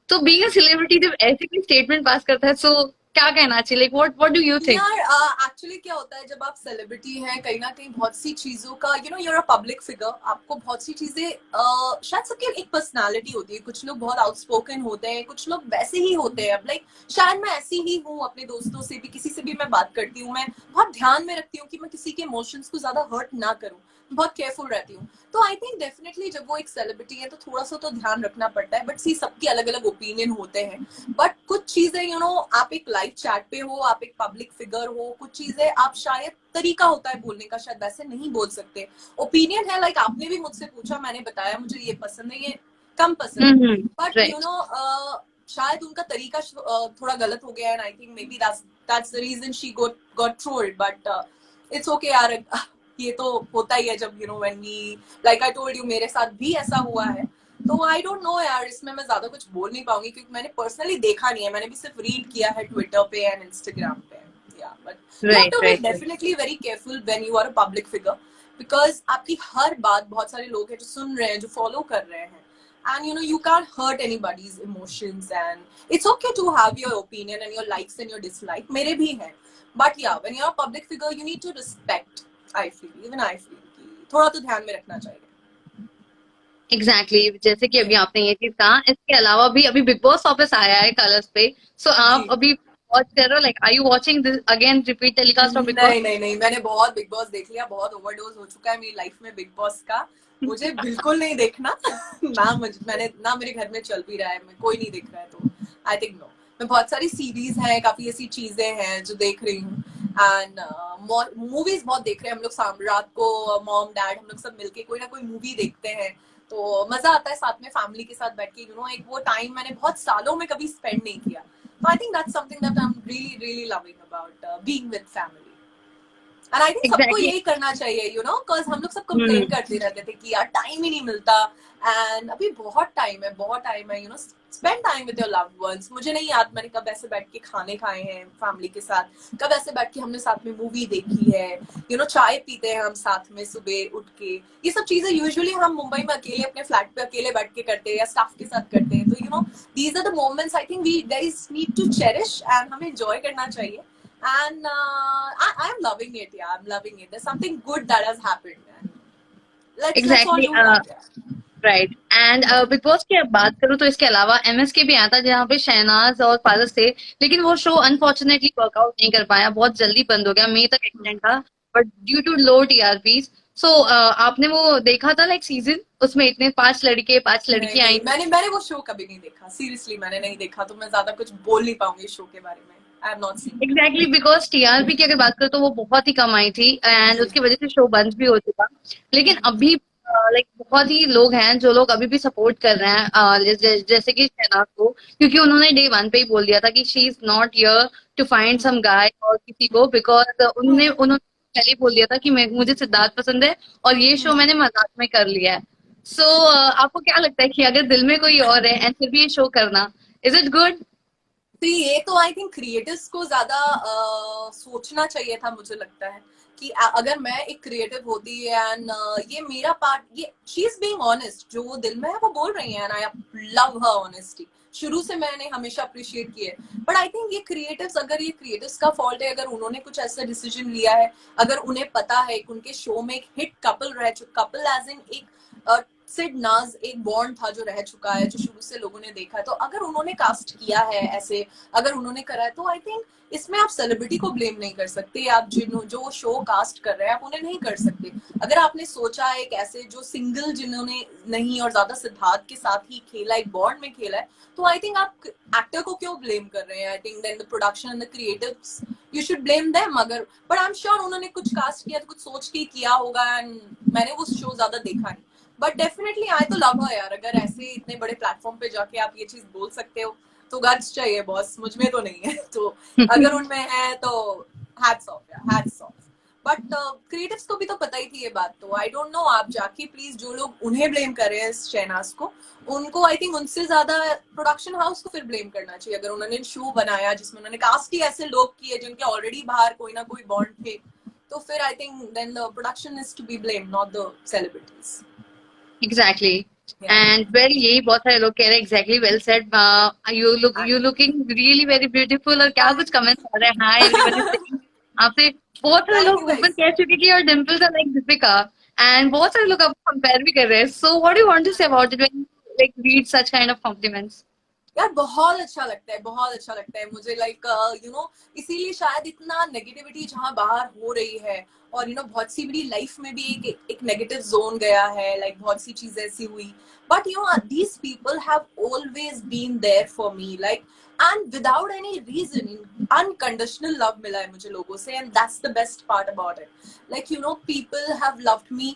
[SPEAKER 1] तो बीइंग अ सेलिब्रिटी जब ऐसी कोई स्टेटमेंट पास करता है, सो क्या कहना चाहिए, like what do you think?
[SPEAKER 2] यार एक्चुअली क्या होता है, जब आप सेलिब्रिटी हैं, कहीं ना कहीं बहुत सी चीजों का यूर अ पब्लिक फिगर, आपको बहुत सी चीजें शायद सबकी एक पर्सनालिटी होती है. कुछ लोग बहुत आउटस्पोकन होते हैं, कुछ लोग वैसे ही होते हैं. अब लाइक शायद मैं ऐसी ही हूँ, अपने दोस्तों से भी, किसी से भी मैं बात करती हूँ, मैं बहुत ध्यान में रखती हूँ कि मैं किसी के इमोशंस को ज्यादा हर्ट ना करूँ, बहुत केयरफुल रहती हूँ. तो आई थिंक डेफिनेटली जब वो एक सेलिब्रिटी है तो थोड़ा सा तो ध्यान रखना पड़ता है. बट सी सबके अलग अलग ओपिनियन होते हैं, बट कुछ चीजें आप एक लाइव चैट पे हो, आप एक पब्लिक फिगर हो, कुछ चीजें आप शायद तरीका होता है बोलने का, शायद वैसे नहीं बोल सकते. ओपिनियन है, लाइक आपने भी मुझसे पूछा, मैंने बताया मुझे ये पसंद है, ये कम पसंद है, बट शायद उनका तरीका थोड़ा गलत हो गया, and I think maybe that's the reason she got trolled. But it's okay यार, ये तो होता ही है जब when we, like I told you, मेरे साथ भी ऐसा हुआ है. तो आई डोंट नो यार, इसमें मैं ज्यादा कुछ बोल नहीं पाऊंगी क्योंकि मैंने पर्सनली देखा नहीं है, मैंने भी सिर्फ रीड किया है ट्विटर पे एंड इंस्टाग्राम पे. But you have to be definitely very careful when you are a public figure, because आपकी हर बात बहुत सारे लोग हैं जो सुन रहे हैं, जो फॉलो कर रहे हैं, and you can't hurt anybody's emotions, and it's okay to have your opinion and your likes and your dislike, मेरे भी हैं. but yeah, when you're a public figure you need to respect. I feel कि थोड़ा तो ध्यान में रखना चाहिए.
[SPEAKER 1] एग्जैक्टली जैसे कि अभी आपने ये चीज कहा, इसके अलावा भी अभी बिग बॉस ऑफिस आया है कलर्स पे, सो आप अभी वॉच कर रहे हो, like are you watching this again repeat telecast of Bigg Boss?
[SPEAKER 2] नहीं, मैंने बहुत बिग बॉस देख लिया, बहुत ओवरडोज हो चुका है मेरी लाइफ में बिग बॉस का. मुझे बिल्कुल नहीं देखना. मैंने ना, मेरे घर में चल भी रहा है, मैं कोई नहीं देख रहा है, तो आई थिंक नो. मैं बहुत सारी सीरीज हैं, काफी ऐसी चीजें हैं जो देख रही हूँ, एंड मूवीज बहुत देख रहे हैं हम लोग. रात को मॉम डैड हम लोग सब मिलके कोई ना कोई मूवी देखते हैं, तो मजा आता है साथ में फैमिली के साथ बैठ के. एक वो टाइम मैंने बहुत सालों में कभी स्पेंड नहीं किया. So I think that's something that I'm really, really loving about being with family. And I think सबको
[SPEAKER 1] एग्जैक्टली।
[SPEAKER 2] यही करना चाहिए, यू नो, बिकॉज हम लोग सब कंप्लेन करते रहते थे कि यार टाइम ही नहीं मिलता। एंड अभी बहुत टाइम है, बहुत टाइम है, you know, spend time with your loved ones. मुझे नहीं याद मैंने कब ऐसे बैठ के खाने खाए हैं फैमिली के साथ, कब ऐसे बैठ के हमने साथ में मूवी देखी है, यू नो, चाय पीते हैं हम साथ में सुबह उठ के। ये सब चीजें यूजुअली हम मुंबई में अकेले अपने फ्लैट पे अकेले बैठ के करते हैं या स्टाफ के साथ करते हैं। तो you know, these are the moments I think we guys need to cherish and हमें एंजॉय करना चाहिए। And I'm loving it. Yeah, I'm loving it. There's something good that has happened. And let's all
[SPEAKER 1] exactly.
[SPEAKER 2] do that. Yeah.
[SPEAKER 1] Right. And big boss की अब बात करूँ तो इसके अलावा एमएसके भी आया था जहाँ पे शहनाज और फारस थे, लेकिन वो शो अनफॉर्चुनेटली वर्कआउट नहीं कर पाया, बहुत जल्दी बंद हो गया, मई तक एक्सटेंड था, but due to low TRPs. So आपने वो देखा था लाइक सीजन, उसमें इतने 5 लड़के 5
[SPEAKER 2] नहीं
[SPEAKER 1] लड़कियां आई
[SPEAKER 2] नहीं,
[SPEAKER 1] थी।
[SPEAKER 2] मैंने वो शो कभी नहीं देखा, सीरियसली मैंने नहीं देखा, तो मैं ज्यादा कुछ बोल नहीं पाऊंगी शो के बारे में। I have not seen.
[SPEAKER 1] Exactly, because TRP की अगर बात करें तो वो बहुत ही कम आई थी एंड
[SPEAKER 2] जी
[SPEAKER 1] उसकी वजह से शो बंद भी हो चुका। लेकिन अभी लाइक बहुत ही लोग हैं जो लोग अभी भी सपोर्ट कर रहे हैं, जैसे कि शहनाज को, क्योंकि उन्होंने डे वन पे ही बोल दिया था कि she is not here to find some guy और किसी को, बिकॉज उन्होंने पहले ही बोल दिया था कि मुझे सिद्धार्थ पसंद है और ये शो मैंने मजाक में कर लिया है। सो आपको क्या लगता है कि अगर दिल में कोई और है एंड फिर भी ये शो करना, इज इट गुड?
[SPEAKER 2] ये तो आई थिंक क्रिएटिव्स को ज्यादा सोचना चाहिए था, मुझे लगता है कि अगर मैं एक क्रिएटिव होती एंड ये मेरा पार्ट, ये शी इज बीइंग ऑनेस्ट, जो वो दिल में है वो बोल रही है, and I love her honesty, शुरू से मैंने हमेशा अप्रिशिएट किया है। बट आई थिंक ये क्रिएटिव्स, अगर ये क्रिएटिव्स का फॉल्ट है, अगर उन्होंने कुछ ऐसा डिसीजन लिया है, अगर उन्हें पता है कि उनके शो में एक हिट कपल रह चुका, कपल एज इन एक सिड नाज एक बॉन्ड था जो रह चुका है, जो शुरू से लोगों ने देखा है, तो अगर उन्होंने कास्ट किया है ऐसे, अगर उन्होंने करा है, तो आई थिंक इसमें आप सेलिब्रिटी को ब्लेम नहीं कर सकते, आप जो शो कास्ट कर रहे हैं आप उन्हें नहीं कर सकते। अगर आपने सोचा है एक ऐसे जो सिंगल जिन्होंने नहीं और ज्यादा सिद्धार्थ के साथ ही खेला, एक बॉन्ड में खेला है, तो आई थिंक आप एक्टर को क्यों ब्लेम कर रहे हैं? I think then the production and the creatives, you should blame them. अगर बट आई एम श्योर उन्होंने कुछ कास्ट किया तो कुछ सोच के किया होगा, एंड मैंने वो शो ज्यादा देखा नहीं, बट डेफिनेटली आई तो लव है यार। अगर ऐसे इतने बड़े प्लेटफॉर्म पे जाके आप ये चीज बोल सकते हो तो गट्स चाहिए बॉस, मुझ में तो नहीं है। तो अगर उनमें है तो हैट्स ऑफ यार, हैट्स ऑफ। बट क्रिएटिव्स को भी तो पता ही थी ये बात, तो आई डोंट नो, आप जाके प्लीज जो लोग उन्हें ब्लेम कर रहे हैं शहनाज को, उनको आई थिंक उनसे ज्यादा प्रोडक्शन हाउस को फिर ब्लेम करना चाहिए। अगर उन्होंने शो बनाया जिसमें उन्होंने कास्ट ही ऐसे लोग किए जिनके ऑलरेडी बाहर कोई ना कोई बॉन्ड थे, तो फिर I think then the production is to be blame, not the celebrities.
[SPEAKER 1] Exactly. And well, यही बहुत सारे लोग कह रहे हैं, exactly well said, you looking really very beautiful, और क्या कुछ कमेंट्स आ रहे हैं, हाय एवरीवन इज सेइंग आपसे। बहुत सारे
[SPEAKER 2] Thank
[SPEAKER 1] लोग
[SPEAKER 2] you
[SPEAKER 1] ऊपर
[SPEAKER 2] guys.
[SPEAKER 1] कह चुके कि your dimples are like Deepika, and बहुत सारे लोग आपको कंपेयर भी कर रहे हैं। So what do you want to say about it when you like read such kind of compliments?
[SPEAKER 2] यार बहुत अच्छा लगता है, बहुत अच्छा लगता है मुझे, लाइक यू नो, इसीलिए शायद इतना नेगेटिविटी जहाँ बाहर हो रही है, और यू नो बहुत सी मेरी लाइफ में भी एक नेगेटिव जोन गया है, लाइक बहुत सी चीजें ऐसी हुई, but you know these people have always been there for me, like and without any reason, unconditional love मिला है मुझे लोगों से, and that's the best part about it. Like you know people have loved me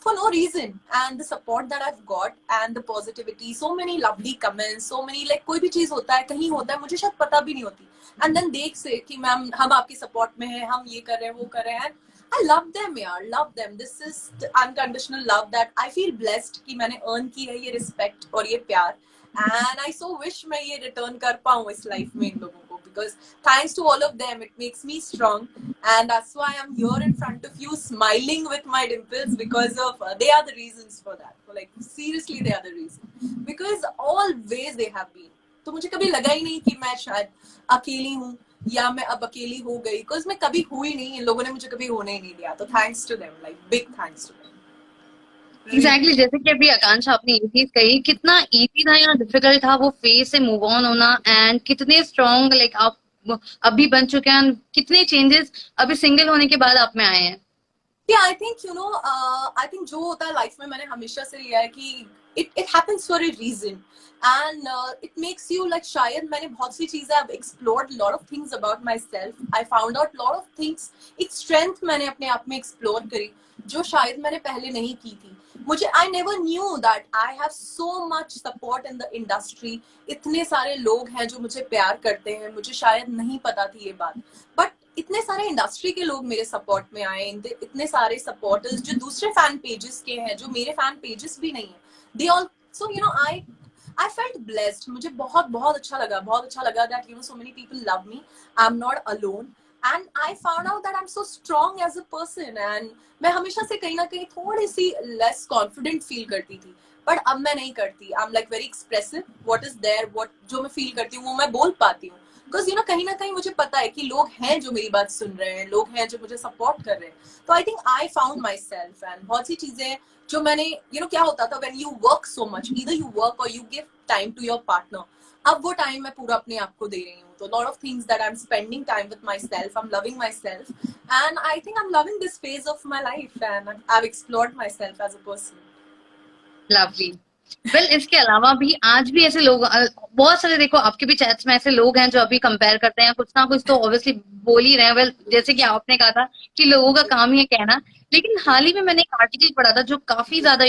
[SPEAKER 2] for no reason, and the support that I've got and the positivity, so many lovely comments, so many like कोई भी चीज होता है, कहीं होता है, मुझे शायद पता भी नहीं होती, and then देख से कि मैम हम आपके सपोर्ट में हैं, हम ये कर रहे हैं, वो कर रहे हैं, I love them यार, love them. This is the unconditional love that I feel blessed कि मैंने earn की है, ये respect और ये प्यार, and I so wish मैं ये return कर पाऊँ इस life में इन लोगों को, because thanks to all of them it makes me strong, and that's why I'm here in front of you smiling with my dimples, because of they are the reasons for that, so like seriously they are the reason, because always they have been. तो मुझे कभी लगा ही नहीं कि मैं शायद अकेली हूँ या मैं अब अकेली हो गई, बिकॉज मैं कभी हुई नहीं, इन लोगों ने मुझे कभी होने ही नहीं दिया, तो thanks to them, like big thanks to them.
[SPEAKER 1] Exactly, जैसे कि अभी आकांक्षा आपने ये चीज कही, कितना इजी था या डिफिकल्ट था वो फेज से मूव ऑन होना, एंड कितने स्ट्रॉन्ग लाइक आप अभी बन चुके हैं, कितने चेंजेस अभी सिंगल होने के बाद आप में आए हैं।
[SPEAKER 2] Yeah, I think you know, I think जो होता है लाइफ में, मैंने हमेशा से लिया है कि it happens for a reason, and it makes you like, शायद मैंने बहुत सी चीजें, I've explored a lot of things about myself, I found out lot of things, एक strength मैंने अपने आप में explore करी जो शायद मैंने पहले नहीं की थी। मुझे I never knew that I have so much support in the industry, इतने सारे लोग हैं जो मुझे प्यार करते हैं, मुझे शायद नहीं पता थी ये बात, but इतने सारे इंडस्ट्री के लोग मेरे सपोर्ट में आए, इतने सारे सपोर्टर्स जो दूसरे फैन पेजेस के हैं, जो मेरे फैन पेजेस भी नहीं है, they also you know I felt blessed. मुझे बहुत बहुत अच्छा लगा that you know so many people love me, I am not alone, and I found out that I am so strong as a person. And मैं हमेशा से कहीं ना कहीं थोड़ी सी लेस कॉन्फिडेंट फील करती थी, बट अब मैं नहीं करती। I am like very expressive, what is there, what जो मैं फील करती हूँ वो मैं बोल पाती हूँ। बिकॉज यू नो कहीं ना कहीं मुझे पता है कि लोग हैं जो मेरी बात सुन रहे हैं, लोग हैं जो मुझे सपोर्ट कर रहे हैं। तो I think I found my self, and बहुत सी चीजें जो मैंने यू नो क्या होता था when you work so much, either you work और you give time to your partner, अब वो टाइम मैं पूरा अपने आप को दे रही हूँ। तो lot of things that I am spending time with myself, I am loving myself, and I think I am loving this phase of my life, and I have explored myself as a person.
[SPEAKER 1] Lovely. Well इसके अलावा भी आज भी ऐसे लोग बहुत सारे, देखो आपके भी चैट्स में ऐसे लोग हैं जो अभी कंपेयर करते हैं, कुछ ना कुछ तो ऑब्वियसली बोल ही रहे हैं। वेल जैसे कि आपने कहा था कि लोगों का काम ही है कहना, लेकिन हाल ही में मैंने एक आर्टिकल पढ़ा था जो काफी ज्यादा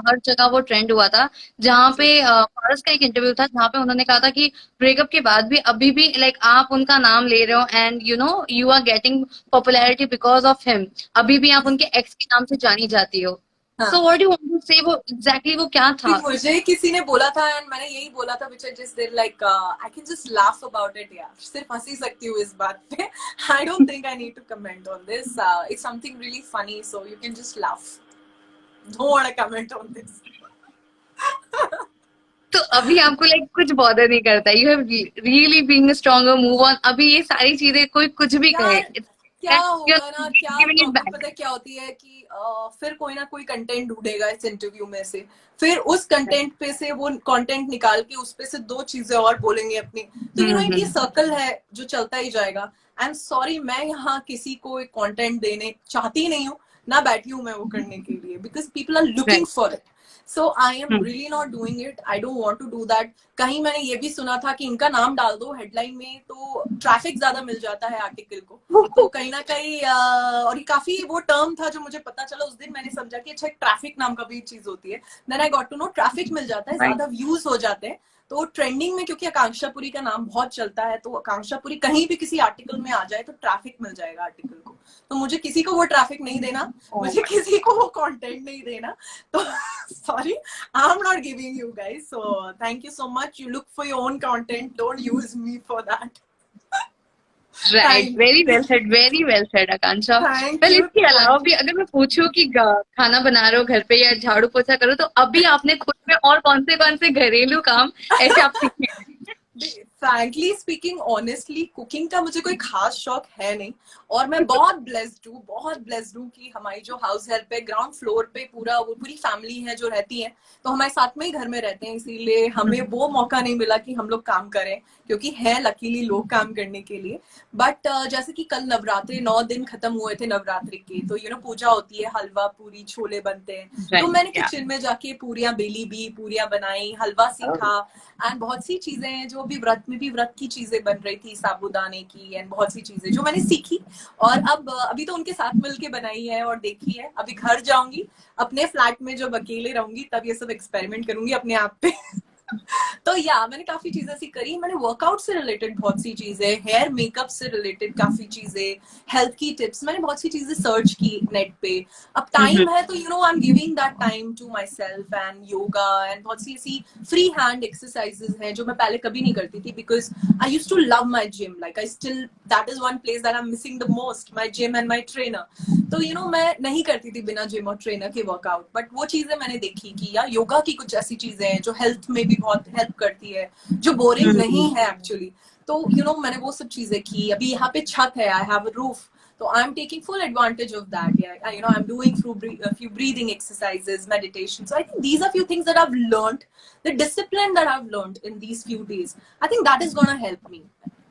[SPEAKER 1] हर जगह वो ट्रेंड हुआ था, जहाँ पे पारस का एक इंटरव्यू था जहाँ पे उन्होंने कहा था कि ब्रेकअप के बाद भी अभी भी लाइक आप उनका नाम ले रहे हो and you are getting popularity because of him, अभी भी आप उनके एक्स के नाम से जानी जाती हो।
[SPEAKER 2] हाँ,
[SPEAKER 1] so what you want to say, वो एग्जैक्टली वो क्या
[SPEAKER 2] कि
[SPEAKER 1] था?
[SPEAKER 2] मुझे किसी ने बोला था एंड मैंने यही बोला था, which I just did like I can just laugh about it यार, सिर्फ हंसी सकती हूँ इस बात पे। I don't think I need to comment on this, it's something really funny so you can just laugh, don't want to comment on this.
[SPEAKER 1] तो अभी आपको लाइक कुछ बॉदर नहीं करता, you have really being stronger, move on, अभी ये सारी चीजें कोई कुछ भी कहे,
[SPEAKER 2] यार क्या होगा ना, क्या
[SPEAKER 1] गिविंग इट
[SPEAKER 2] प्रॉब्लम
[SPEAKER 1] बैक।
[SPEAKER 2] पता है क्या होती है कि फिर कोई ना कोई कंटेंट ढूंढेगा इस इंटरव्यू में से, फिर उस कंटेंट पे से वो कंटेंट निकाल के उस पे से दो चीजें और बोलेंगे अपनी, तो यू नो एक ये सर्कल है जो चलता ही जाएगा। आई एम सॉरी, मैं यहाँ किसी को एक कंटेंट देने चाहती नहीं हूँ, ना बैठी हूँ मैं वो करने के लिए, because people are looking for it. So I am really not doing it, I don't want to do that. कहीं मैंने ये भी सुना था कि इनका नाम डाल दो हेडलाइन में तो ट्रैफिक ज्यादा मिल जाता है आर्टिकल को, तो कहीं ना कहीं और ये काफी वो टर्म था जो मुझे पता चला उस दिन, मैंने समझा कि अच्छा ट्रैफिक नाम का भी चीज होती है। Then I got to know traffic मिल जाता है, ज्यादा व्यूज हो जाते हैं, तो ट्रेंडिंग में क्योंकि आकांक्षा पुरी का नाम बहुत चलता है, तो आकांक्षा पुरी कहीं भी किसी आर्टिकल में आ जाए तो ट्रैफिक मिल जाएगा आर्टिकल को। तो मुझे किसी को वो ट्रैफिक नहीं देना, मुझे किसी को वो कंटेंट नहीं देना, तो sorry, I am not giving you guys, so thank you so much, you look for your own content, don't use me for that.
[SPEAKER 1] Right, very well said Akanksha.
[SPEAKER 2] Thank
[SPEAKER 1] well
[SPEAKER 2] you,
[SPEAKER 1] इसके अलावा
[SPEAKER 2] thank
[SPEAKER 1] भी अगर मैं पूछूं कि खाना बना रहे हो घर पे या झाड़ू पोछा करो, तो अभी आपने खुद में और कौन से घरेलू काम ऐसे आप सीखे हैं?
[SPEAKER 2] फ्रैंकली स्पीकिंग, ऑनेस्टली कुकिंग का मुझे कोई खास शौक है नहीं, और मैं बहुत ब्लेस्ड हूँ कि हमारी जो हाउस हेल्प है ग्राउंड फ्लोर पे वो पूरी फैमिली है जो रहती है, तो हमारे साथ में ही घर में रहते हैं, इसीलिए हमें वो मौका नहीं मिला कि हम लोग काम करें, क्योंकि है लकीली लोग काम करने के लिए। बट जैसे कि कल नवरात्रि 9 दिन खत्म हुए थे नवरात्रि के, तो यू नो पूजा होती है, हलवा पूरी छोले बनते हैं, तो मैंने किचन में जाके पूरियां बेली भी, पूरियां बनाई, हलवा सीखा, एंड बहुत सी चीजें हैं जो अभी व्रत में भी व्रत की चीजें बन रही थी साबूदाने की, एंड बहुत सी चीजें जो मैंने सीखी, और अब अभी तो उनके साथ मिलके बनाई है और देखी है। अभी घर जाऊंगी अपने फ्लैट में, जब अकेले रहूंगी तब ये सब एक्सपेरिमेंट करूंगी अपने आप पे। तो या मैंने काफी चीजें ऐसी करी, मैंने वर्कआउट से रिलेटेड बहुत सी चीजें, हेयर मेकअप से रिलेटेड काफी चीजें, हेल्थ की टिप्स, मैंने बहुत सी चीजें सर्च की नेट पे। अब टाइम है तो you know I am giving that time to myself, and yoga, and बहुत सी ऐसी फ्री हैंड एक्सरसाइजेस हैं जो मैं पहले कभी नहीं करती थी, because I use to love my gym, like I still, that is one place that I am missing the most, my gym and my trainer. तो यू नो मैं नहीं करती थी बिना जिम और ट्रेनर के वर्कआउट, बट वो चीजें मैंने देखी कि यार योगा की कुछ ऐसी चीजें हैं जो हेल्थ में भी बहुत हेल्प करती है, जो बोरिंग नहीं है एक्चुअली। तो यू नो मैंने वो सब चीजें की। अभी यहाँ पे छत है, I have a roof, so I'm taking full advantage of that. Yeah, you know, I'm doing a few breathing exercises, meditation. So I think these are few things that I've learned, the discipline that I've learned in these few days. I think that is gonna help me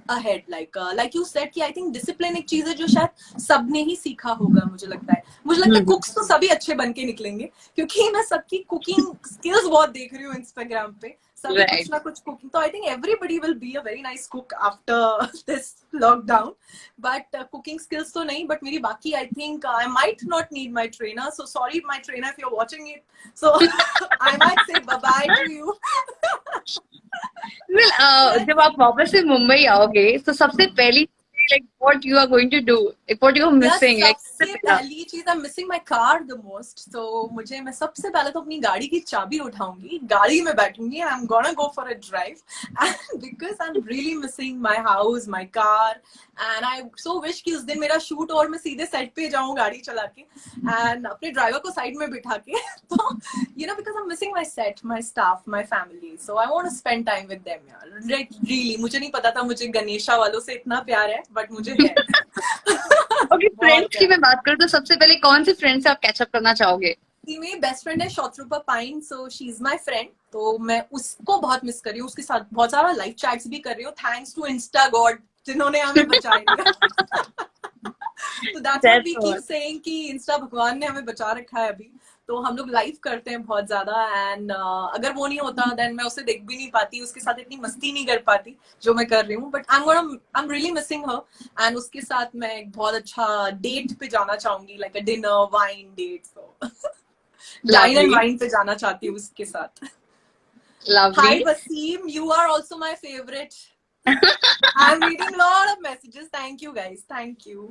[SPEAKER 2] ahead. Like you said कि I think discipline एक चीज है जो शायद सबने ही सीखा होगा, मुझे लगता है कुक्स तो सभी अच्छे बन के निकलेंगे, क्योंकि मैं सबकी कुकिंग स्किल्स बहुत देख रही हूँ इंस्टाग्राम पे, सभी कुछ ना कुछ कुकिंग, तो I think everybody will be a very nice cook after this lockdown. But cooking skills तो नहीं, बट मेरी बाकी I think I might not need my trainer, so sorry my trainer if you are watching it, so I might say bye bye to you.
[SPEAKER 1] जब आप वापस से मुंबई आओगे तो सबसे पहली like what you are going to do, like what you are
[SPEAKER 2] यार
[SPEAKER 1] missing, like
[SPEAKER 2] सबसे पहली चीज आई am missing my car the most. तो मैं सबसे पहले तो अपनी गाड़ी की चाबी उठाऊंगी, गाड़ी में बैठूंगी, I am gonna go for a drive because I am really missing my house, my car. And I so wish कि उस दिन मेरा शूट और मैं सीधे सेट पे जाऊं गाड़ी चला के एंड अपने ड्राइवर को साइड में बिठा के. तो because I am missing my set, my staff, my family. So I want to spend time with them यार. रियली मुझे नहीं पता था मुझे गणेशा वालों से इतना प्यार है, बट मुझे है.
[SPEAKER 1] ओके, फ्रेंड्स की मैं बात करूँ तो सबसे पहले कौन से फ्रेंड से आप कैचअप करना चाहोगे?
[SPEAKER 2] मेरी बेस्ट फ्रेंड है Shoutrupa Pyne, so she is my friend. तो मैं उसको बहुत मिस कर रही हूँ, उसके साथ बहुत सारा लाइव चैट्स भी कर रही हूँ, थैंक्स टू इंस्टा गॉड जिन्होंने हमें बचा लिया. तो that's what we keep saying कि इंस्टा भगवान ने हमें बचा रखा है अभी. तो हम लोग लाइव करते हैं बहुत ज्यादा एंड अगर वो नहीं होता देन मैं उसे देख भी नहीं पाती, उसके साथ इतनी मस्ती नहीं कर पाती जो मैं कर रही हूँ. But I am really missing her and उसके साथ मैं एक बहुत अच्छा डेट पे जाना चाहूंगी, like a dinner wine date. So dine and wine पे जाना चाहती हूँ उसके साथ. Hi Wasim, you are also my favourite. I'm reading a lot of messages. Thank you guys. Thank you.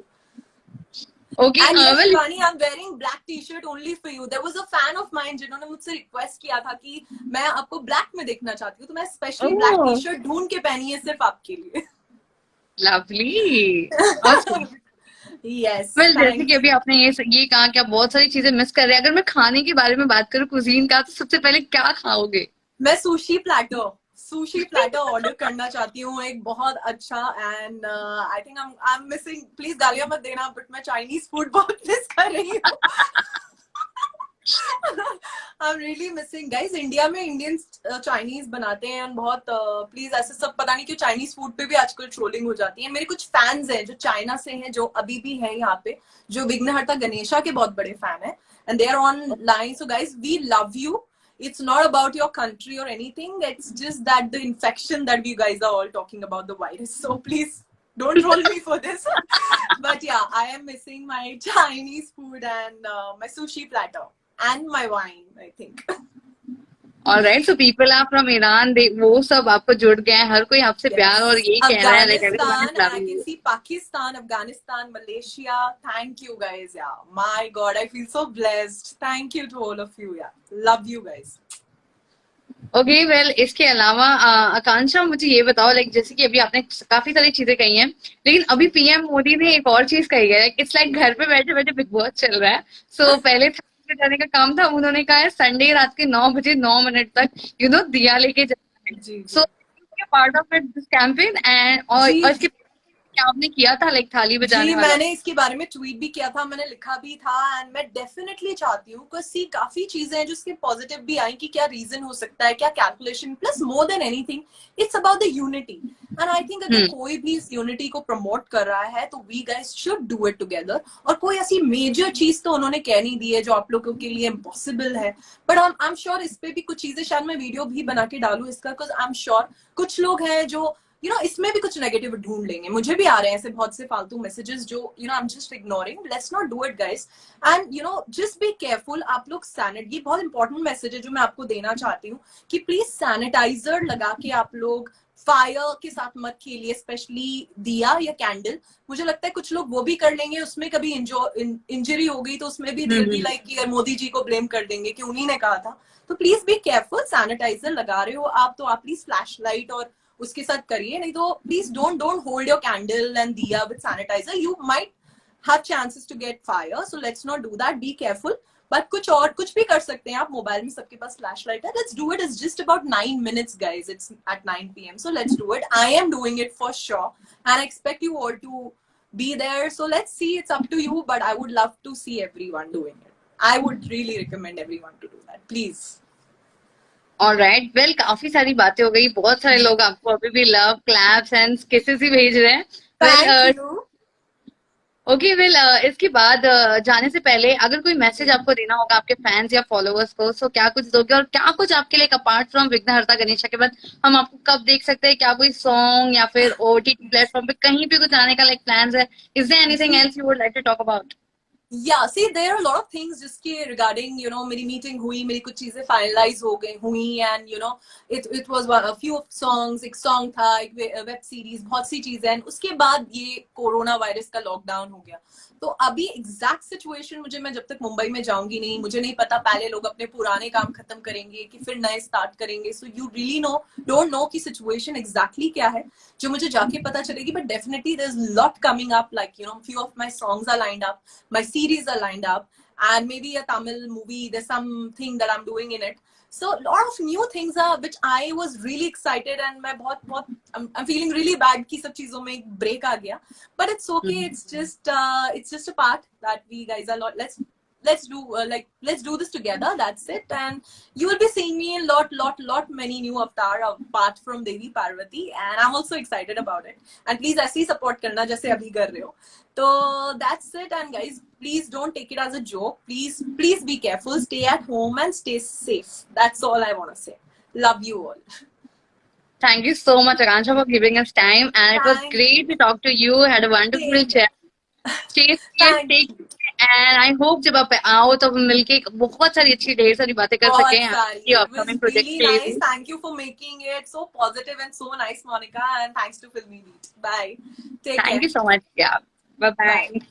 [SPEAKER 1] Okay,
[SPEAKER 2] and yes,
[SPEAKER 1] well,
[SPEAKER 2] Shivani, I'm wearing black t-shirt only for you. There was a fan of mine जिन्होंने मुझसे request किया था कि मैं आपको black में देखना चाहती हूँ, तो मैं स्पेशली ब्लैक टी-शर्ट ढूंढ के पहनी है सिर्फ आपके लिए.
[SPEAKER 1] lovely. Awesome.
[SPEAKER 2] Yes.
[SPEAKER 1] well, जैसे कि अभी आपने ये कहा कि आप बहुत सारी चीजें मिस कर रहे हैं. अगर मैं खाने के बारे में बात करूँ कुजीन का, तो सबसे पहले क्या खाओगे?
[SPEAKER 2] मैं सुशी प्लेटर ऑर्डर करना चाहती हूँ एक बहुत अच्छा. And I think I am missing, please गालियां मत देना, बट मैं चाइनीज फूड बहुत मिस कर रही हूँ. आई am really missing guys. India में इंडियंस चाइनीज बनाते हैं and बहुत प्लीज ऐसे सब पता नहीं क्यों चाइनीज फूड पे भी आजकल ट्रोलिंग हो जाती है. मेरे कुछ फैंस हैं जो चाइना से हैं, जो अभी भी है यहाँ पे, जो विघ्नहर्ता गणेशा के बहुत बड़े फैन है and they are online. So guys, we love you. It's not about your country or anything. It's just that the infection that you guys are all talking about, the virus. So please don't troll me for this. But yeah, I am missing my Chinese food and my sushi platter and my wine, I think.
[SPEAKER 1] Alright, so people are from Iran. वो सब आपको जुड़ गए हैं, हर कोई आपसे प्यार और यही कह रहा है.
[SPEAKER 2] Afghanistan, I can see Pakistan, Afghanistan, Malaysia. Thank you guys. Yeah, my God, I feel so blessed. Thank you to all of you. Yeah, love you guys.
[SPEAKER 1] Okay, well इसके अलावा आकांक्षा मुझे ये बताओ, लाइक जैसे कि अभी आपने काफी सारी चीजें कही हैं, लेकिन अभी पीएम मोदी ने एक और चीज कही है. इट्स लाइक घर पे बैठे बैठे बिग बॉस चल रहा है. सो पहले जाने का काम था, उन्होंने कहा है संडे रात के 9 बजे 9 मिनट तक दिया लेके जाना है. So part of it this campaign and और इसके क्या आपने किया था, लाइक थाली बजाने वाला?
[SPEAKER 2] मैंने इसके बारे में ट्वीट भी किया था, मैंने लिखा भी था एंड मैं डेफिनेटली चाहती हूँ कि काफी चीजें हैं जो इसके पॉजिटिव भी आई कि क्या रीजन हो सकता है, क्या calculation, plus more than anything it's about the unity. And I think अगर कोई भी इस यूनिटी को प्रमोट कर रहा है तो we guys should do it together. और कोई ऐसी मेजर चीज तो उन्होंने कह नहीं दी है जो आप लोगों के लिए इम्पॉसिबल है, बट आई एम श्योर इस पे भी कुछ चीजें, शायद मैं वीडियो भी बना के डालू इसका, बिकॉज आई एम श्योर कुछ लोग हैं जो इसमें भी कुछ नेगेटिव ढूंढ लेंगे. मुझे भी आ रहे हैं ऐसे बहुत से फालतू मैसेजेस जो I am just ignoring. Let's not do it guys and just be careful. आप लोग ये बहुत इंपॉर्टेंट मैसेज है जो मैं आपको देना चाहती हूँ कि प्लीज सैनिटाइजर लगा के आप लोग फायर के साथ मत खेलिए, स्पेशली दिया या कैंडल. मुझे लगता है कुछ लोग वो भी कर लेंगे, उसमें कभी इंजरी हो गई तो उसमें भी दिल भी लाइक कि मोदी जी को ब्लेम कर देंगे कि उन्हीं ने कहा था. तो प्लीज बी केयरफुल. सैनिटाइजर लगा रहे हो आप तो आप प्लीज फ्लैश लाइट और उसके साथ करिए, नहीं तो please don't hold your candle and diya with sanitiser. You might have chances to get fire, so let's not do that. Be careful. But कुछ भी कर सकते हैं आप. मोबाइल में सबके पास फ्लैश लाइट है. Let's do it. It's just about 9 minutes guys. It's at 9 PM, so let's do it. I am doing it for sure and I expect you all to be there. So let's see, it's up to you, but I would love to see everyone doing it. I would really recommend everyone to do that, please.
[SPEAKER 1] Alright, well काफी सारी बातें हो गई. बहुत सारे लोग आपको अभी भी लव क्लैप्स एंड किसेस ही भेज रहे हैं.
[SPEAKER 2] Thank you.
[SPEAKER 1] ओके, वेल इसके बाद जाने से पहले अगर कोई मैसेज आपको देना होगा आपके फैंस या फॉलोअर्स को, सो क्या कुछ दोगे? और क्या कुछ आपके लिए अपार्ट फ्रॉम विघ्नहर्ता गणेशा के बाद हम आपको कब देख सकते हैं? क्या कोई सॉन्ग या फिर ओटीटी प्लेटफॉर्म पे कहीं भी कुछ आने का लाइक प्लान्स है? Is there anything else you would like to talk about?
[SPEAKER 2] Yeah, see, there are a lot of things जिसके regarding, you know, मेरी meeting हुई, मेरी कुछ चीजें finalize हो गई हुई, and you know, it was a few songs, एक song था, एक web series, बहुत सी चीजें, and उसके बाद ये कोरोना वायरस का लॉकडाउन हो गया. तो अभी एग्जैक्ट सिचुएशन मुझे, मैं जब तक मुंबई में जाऊंगी नहीं, मुझे नहीं पता पहले लोग अपने पुराने काम खत्म करेंगे कि फिर नए स्टार्ट करेंगे. So you really don't know कि सिचुएशन एग्जैक्टली क्या है, जो मुझे जाके पता चलेगी. But definitely there is lot coming up, like you know, few of my songs are lined up, my series are lined up, and maybe a Tamil movie, there's something that I'm doing in it. So a lot of new things are, which I was really excited, and I'm feeling really bad कि सब चीजों में एक break आ गया. But it's okay. It's just a part that we guys are let's do this together. That's it. And you will be seeing me in lot many new avatar apart from Devi Parvati, and I'm also excited about it. And please ऐसे ही support करना जैसे अभी कर रहे हो. So that's it. And guys, please don't take it as a joke. Please be careful. Stay at home and stay safe. That's all I want to say. Love you all.
[SPEAKER 1] Thank you so much, Akansha, for giving us time, and it was
[SPEAKER 2] Thank
[SPEAKER 1] great to talk to you. Had a wonderful chat. Stay safe,
[SPEAKER 2] Thank
[SPEAKER 1] take
[SPEAKER 2] you.
[SPEAKER 1] and I hope जब आप आओ तो हम मिलके बहुत सारी अच्छी ढेर सारी बातें कर
[SPEAKER 2] बहुत
[SPEAKER 1] सकें
[SPEAKER 2] सारी.
[SPEAKER 1] आपकी
[SPEAKER 2] It was
[SPEAKER 1] upcoming project
[SPEAKER 2] really
[SPEAKER 1] के लिए
[SPEAKER 2] nice.
[SPEAKER 1] भी.
[SPEAKER 2] Thank you for making it so positive and so nice, Monica. And thanks to Filmy Beat. Bye. Take
[SPEAKER 1] thank
[SPEAKER 2] care.
[SPEAKER 1] You so much. Bye bye.
[SPEAKER 2] Bye.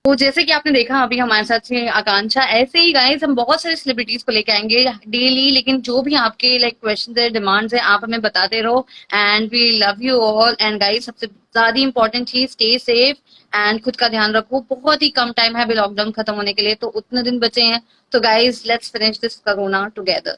[SPEAKER 1] तो जैसे कि आपने देखा अभी हमारे साथ थे आकांक्षा, ऐसे ही गाइस हम बहुत सारे सेलिब्रिटीज को लेके आएंगे डेली, लेकिन जो भी आपके लाइक क्वेश्चन है, डिमांड्स है, आप हमें बताते रहो. And we love you all. And guys सबसे ज्यादा इंपॉर्टेंट चीज, स्टे सेफ एंड खुद का ध्यान रखो. बहुत ही कम टाइम है अभी लॉकडाउन खत्म होने के लिए, तो उतने दिन बचे हैं. तो guys let's finish this corona together.